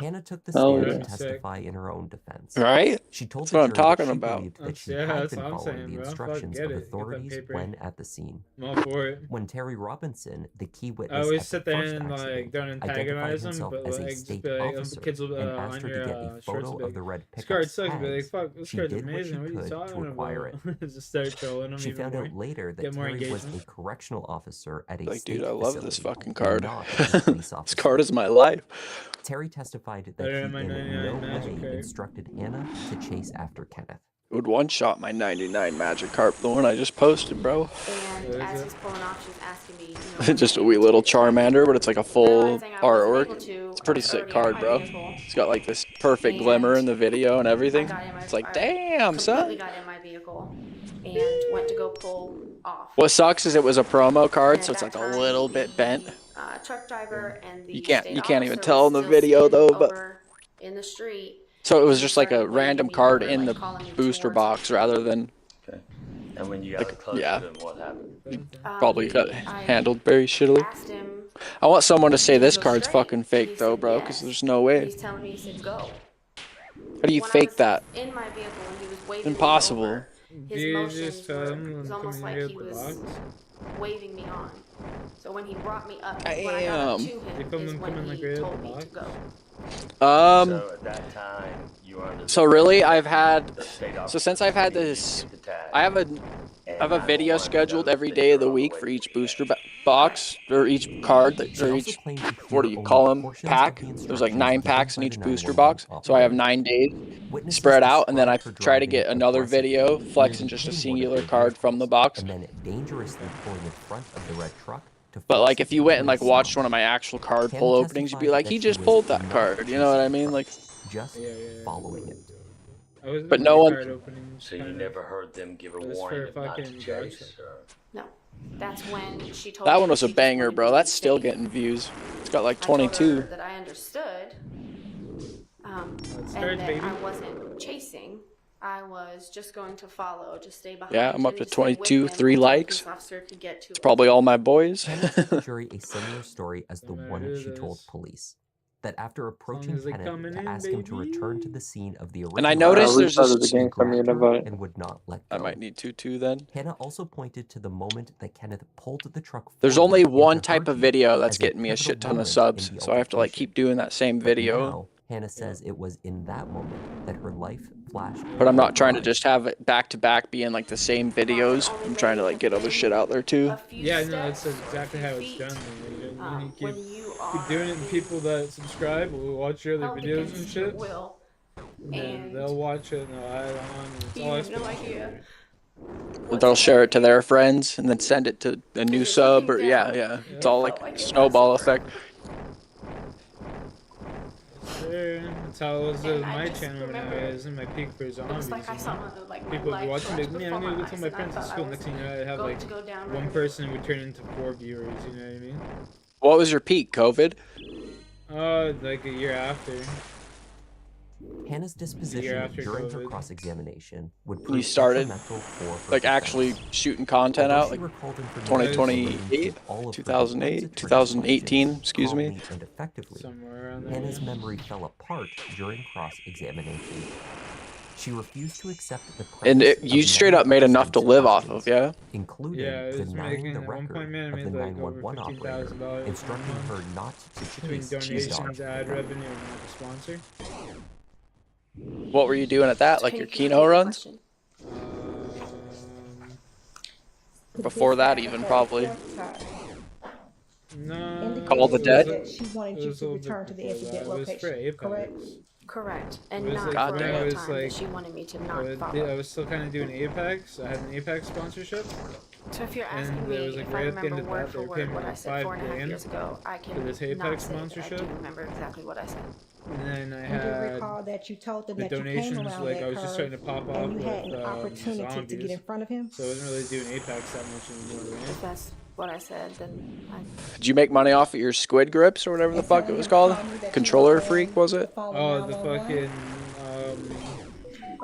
Hannah took the Oh, stand yeah. to testify in her own defense. Right? She told That's the what I'm jury talking that she about. believed that she Yeah, had that's been what I'm following saying, the bro. Fuck, instructions get of it. Get that authorities paper. when at the scene. I'm all for it. When Terry Robinson, the key I witness always at sit the there first and accident, don't identified antagonize them, himself but as a like just state be like, officer kids will and on asked her your to get a shorts photo will be of the like, red this card pickup's sucks. Be like, tags. fuck, this She card's did what she amazing. What are you could talking to acquire it. about? Just start trolling them She even found more. out later that Get more Terry was a engagement. correctional officer at a Like, state dude, I love this facility fucking and card. not a police This officer. card is my life. Terry testified that Better he than my in 99 no magic way card. instructed Hannah to chase after Kenneth. It would one-shot my 99 Magic Carp, the one I just posted, bro. And as he's pulling off, she's asking me, you know, Just a wee little Charmander, but it's like a full Realizing I wasn't able artwork. to, It's a pretty I was sick already card, at my bro. vehicle. It's got like this perfect glimmer in the video and everything. It's like, damn, completely son. got in my vehicle and went to go pull off. What sucks is it was a promo card, And so at it's like that a time, little bit bent. Truck driver and the You can't even state tell in the officer was video standing though, but over in the street. so it was and just like a started waving random me card over, in like, the calling me booster towards box rather than Okay. And when you got like, close yeah. to them, what happened? Probably got I handled very shittily. asked him I want someone to say to this go card's straight. fucking fake He though, said bro, yes. because there's no And way. he's telling me, he said, go. How do you When I fake was that? in my vehicle and he was waving Impossible. me over, his You motions just tell were, him it was to come almost and like get he the was box. waving me on. So when he brought me up, when I got up to You him, come is and when come in like he right at told the me box. to go. So at that time, you were under So really, I've had, the state so officer since I've had needed to this, get the tag. I have a video scheduled every day of the week for each booster box, or each card, or each, what do you call them, pack? There's like 9 packs in each booster box, so I have 9 days spread out, and then I try to get another video flexing just a singular card from the box. And then dangerously pulling in front of the red truck to But like, if you went and force like watched one of my actual card pull openings, you'd be like, he just pulled that card, you know what I mean? Like, just following it. but no one. So you never heard them give a It was warning for of not to fucking chase? Or... No. That's when she told That me one was a she just banger, wanted bro. me to That's be still safe. getting views. It's got like I told her 22. that I understood, Let's and start, that baby. I wasn't chasing. I was just going to follow, just stay behind. Yeah, I'm up and to stay with 22, him 3 until the likes. police officer could get to It's us. probably all my boys. Hannah told the jury a similar story as the one who she it told is. police. That after approaching as they Kenneth coming to in, ask him to return to the scene of the original And I noticed crime, there's just. he grabbed her and would not let go. I might need 2-2 then. Hannah also pointed to the moment that Kenneth pulled the truck There's forward only one into type her of Jeep video that's as a getting me a pivotal shit ton of moment subs, in the so I have to like altercation. keep doing that same But video. now, Hannah says it was in that moment that her life flashed. But I'm not before trying her to just have it back to back be in like the same videos. I'm trying to like get other shit out there too. Yeah, no, that's exactly how it's done. Man. You keep doing it, and people that subscribe will watch your other videos and shit. And they'll watch it and they'll add on. And it's all have no idea. They'll share it to their friends and then send it to a new sub or yeah. It's all like snowball effect. Sure. That's how it was with my channel when I was in my peak for zombies. like I saw like People would my watch life me, man, I'm flash gonna go before tell my my eyes, friends and I at thought school. I Next was thing you know, I'd have going like to go down one right person would turn into 4 viewers, you know what I mean? What was your peak? COVID? Like a year after. Hannah's disposition after during her COVID. cross-examination would You prove started detrimental for her like defense. actually shooting content Although out she like recalled information 2028, relating to all of her 2008, defense 2018, questions excuse me. calmly and effectively, Somewhere around there. Hannah's memory fell apart during cross-examination. She refused to accept the And premise you of straight many up made of the enough to state's live off questions, of, yeah? including Yeah, it was denying making the at one record point, man, I of the made like over 911 operator, $15,000 instructing her not to between chase the donations, dog. ad revenue, and the sponsor. What were you doing at that? Like your Keno runs? Before that even probably. No. Call the Dead? It She wanted it you was a to little return bit to the before incident that. It was for location, Apex. correct? Correct. It And was not like God for when damn. I the was time like, that she wanted me to I not was, follow. I was still kind of doing Apex. I had an Apex sponsorship. So if you're asking And me there was like if I right at the end remember of word that, for they were word paying me what I like said 4.5 $5,000 years ago, I for this can not Apex say that I sponsorship. do remember exactly what I said. And then I And do had recall that you told them the that you came donations, around like that I was just trying to curve pop off and you with had an opportunity to get zombies. in front of him? So I wasn't really doing Apex that much anymore, right? If that's what I said, then I... Did you make money off of your squid grips or whatever the fuck it was called? Controller Freak, was it? Oh, the fucking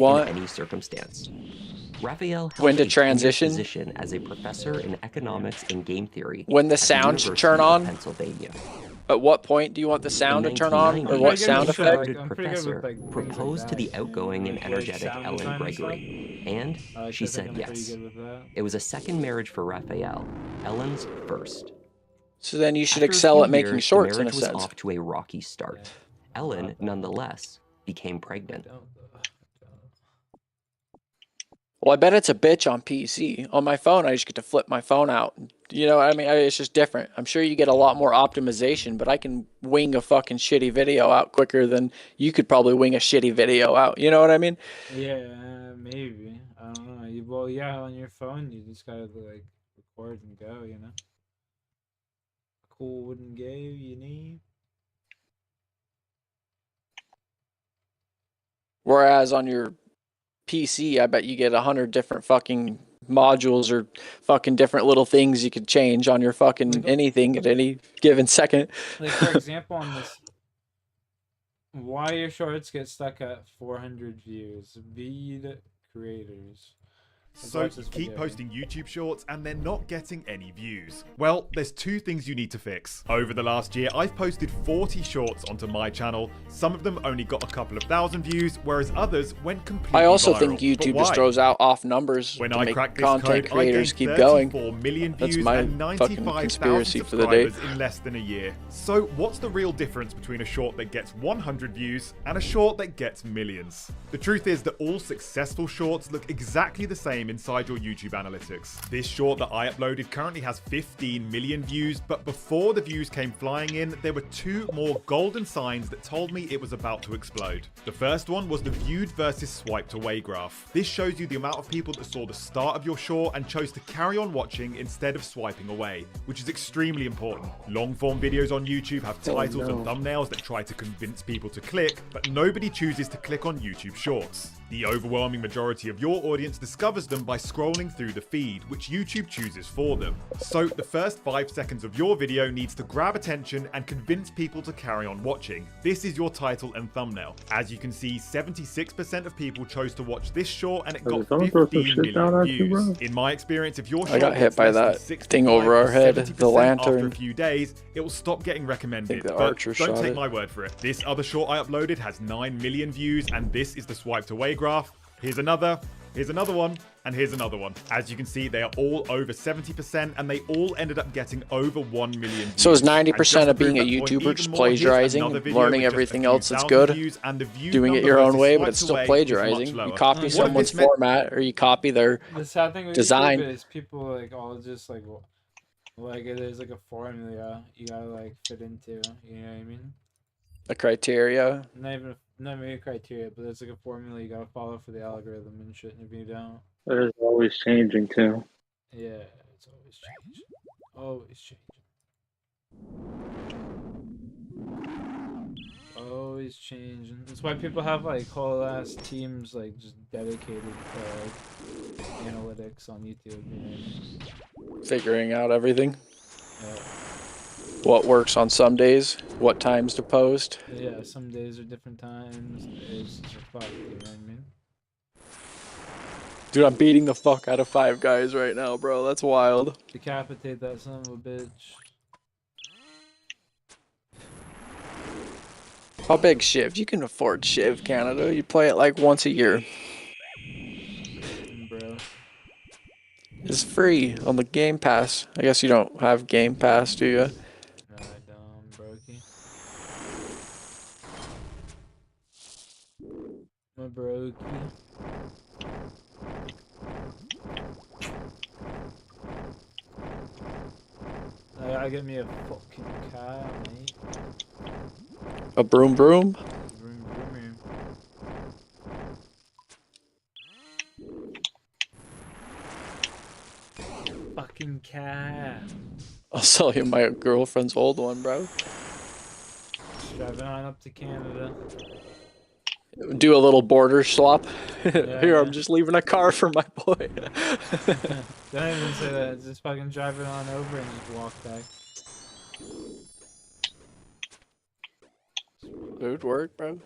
in want. any circumstance. Raphael held When to a tenured transition? position as a professor in economics and game theory When the at sound should University turn of on? Pennsylvania. At what point do you want the sound to In turn on? Or 1990, what sound this effect? devoted professor proposed to the outgoing and energetic Ellen Gregory, and she said yes. It was a second marriage for Raphael, Ellen's first. So then you should After a excel few at making years, shorts the in a marriage was sense. off to a rocky start. Ellen, nonetheless, became pregnant. Well, I bet it's a bitch on PC. On my phone, I just get to flip my phone out. You know what I mean? It's just different. I'm sure you get a lot more optimization, but I can wing a fucking shitty video out quicker than you could probably wing a shitty video out. You know what I mean? Yeah, maybe. I don't know. Well, yeah, on your phone, you just gotta like record and go. You know. Cool wooden go, you need. Whereas on your PC, I bet you get 100 different fucking modules or fucking different little things you could change on your fucking anything at any given second. Like for example, on this, why your shorts get stuck at 400 views? Feed creators. So you keep posting YouTube shorts and they're not getting any views. Well, there's two things you need to fix. Over the last year, I've posted 40 shorts onto my channel. Some of them only got a couple of thousand views, whereas others went completely I also viral. think YouTube just throws out off numbers When to I make cracked this content code, I creators gained keep going. 34 million That's views my and fucking 95,000 conspiracy for the day. subscribers in less than a year. So what's the real difference between a short that gets 100 views and a short that gets millions? The truth is that all successful shorts look exactly the same inside your YouTube analytics. This short that I uploaded currently has 15 million views, but before the views came flying in, there were two more golden signs that told me it was about to explode. The first one was the viewed versus swiped away graph. This shows you the amount of people that saw the start of your short and chose to carry on watching instead of swiping away, which is extremely important. Long form videos on YouTube have titles and thumbnails that try to convince people to click, but nobody chooses to click on YouTube Shorts. The overwhelming majority of your audience discovers them by scrolling through the feed, which YouTube chooses for them. So the first 5 seconds of your video needs to grab attention and convince people to carry on watching. This is your title and thumbnail. As you can see, 76% of people chose to watch this short and it got 15 million views. In my experience, if your I short got hit gets by less than that 65 thing over or our head, 70% the lantern. after a few days, it will stop getting recommended. the But archer don't shot take it. my word for it. This other short I uploaded has 9 million views, and this is the swiped away graph. Here's another one, and here's another one. As you can see, they are all over 70%, and they all ended up getting over 1 million views. So is And 90% just of to being a prove that point YouTuber even just more, here's plagiarizing another and video learning with just a everything few else that's thousand good? views, and the view Doing it number your own versus way, but swiped it's still away is much plagiarizing. lower. You copy What if someone's this meant- format or you copy their The sad thing with design. YouTube is people like all just like there's like a formula you gotta like fit into. You know what I mean? The criteria. Not even a criteria, but there's like a formula you gotta follow for the algorithm and shit. And if you don't, It is always changing too. yeah, it's always changing. Always changing. Always changing. That's why people have like whole ass teams like just dedicated to like analytics on YouTube. You know what I mean? Figuring out everything. Yeah. What works on some days, what times to post. Yeah, some days are different times. It's just fuck, you know what I mean? Dude, I'm beating the fuck out of 5 guys right now, bro. That's wild. Decapitate that son of a bitch. How big Shiv? You can afford Shiv, Canada. You play it like once a year. Bro. It's free on the Game Pass. I guess you don't have Game Pass, do you? No, I don't, brokey. My brokey. I get me a fucking car, mate. A broom broom? Vroom, vroom, vroom. Fucking car. I'll sell you my girlfriend's old one, bro. Just driving on up to Canada. Do a little border swap. Yeah, Here, yeah. I'm just leaving a car for my boy. Don't even say that. Just fucking drive it on over and just walk back. It would work, bro.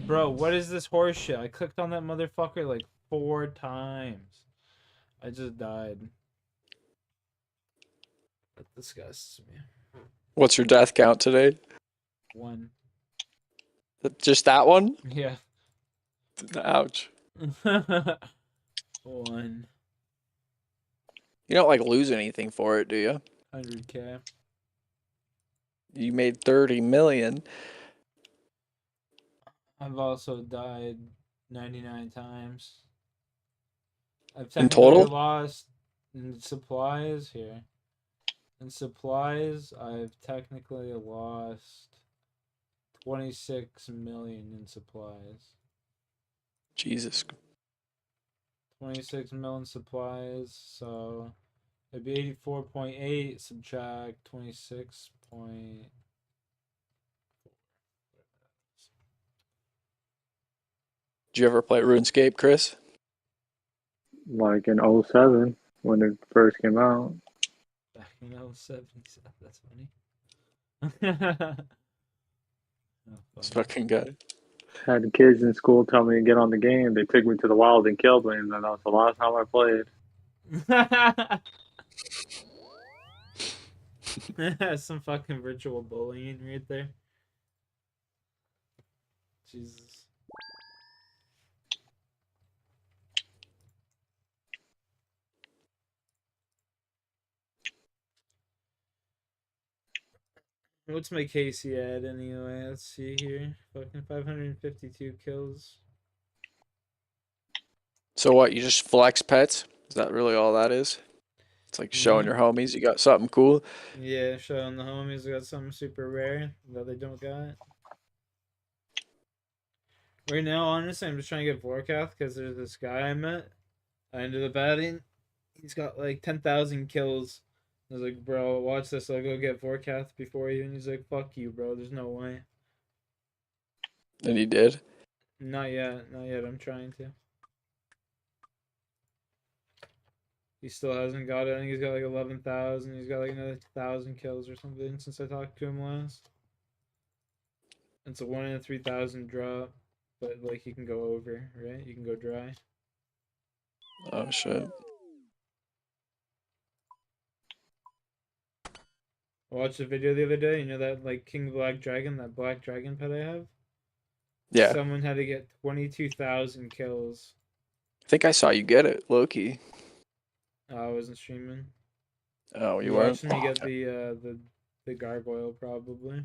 Bro, what is this horse shit? I clicked on that motherfucker like 4 times. I just died. That disgusts me. What's your death count today? 1. Just that one? Yeah. Ouch. 1. You don't like lose anything for it, do you? 100K. You made 30 million. I've also died 99 times. I've In technically total? lost in supplies here. In supplies, I've technically lost 26 million in supplies. Jesus. 26 million supplies, so it'd be 84.8 subtract 26 point. Did you ever play RuneScape, Chris? Like in '07 when it first came out. Back in 07, that's funny. This fucking guy. Had the kids in school tell me to get on the game. They took me to the wild and killed me, and then that was the last time I played. Some fucking virtual bullying right there. Jesus. What's my Casey at anyway? Let's see here. Fucking 552 kills. So what, you just flex pets? Is that really all that is? It's like showing your homies you got something cool. Yeah, showing the homies got something super rare that they don't got. Right now, honestly, I'm just trying to get Vorkath because there's this guy I met. I ended up adding. He's got like 10,000 kills. I was like, bro, watch this. I'll go get Vorkath before you. And he's like, fuck you, bro. There's no way. And he did? Not yet. Not yet. I'm trying to. He still hasn't got it. I think he's got like 11,000. He's got like another 1,000 kills or something since I talked to him last. It's a 1 in 3,000 drop. But like you can go over, right? You can go dry. Oh, shit. I watched a video the other day. You know that like King Black Dragon, that black dragon pet I have? Yeah. Someone had to get 22,000 kills. I think I saw you get it, Loki. I wasn't streaming. Oh, you You weren't? watching me get the gargoyle probably.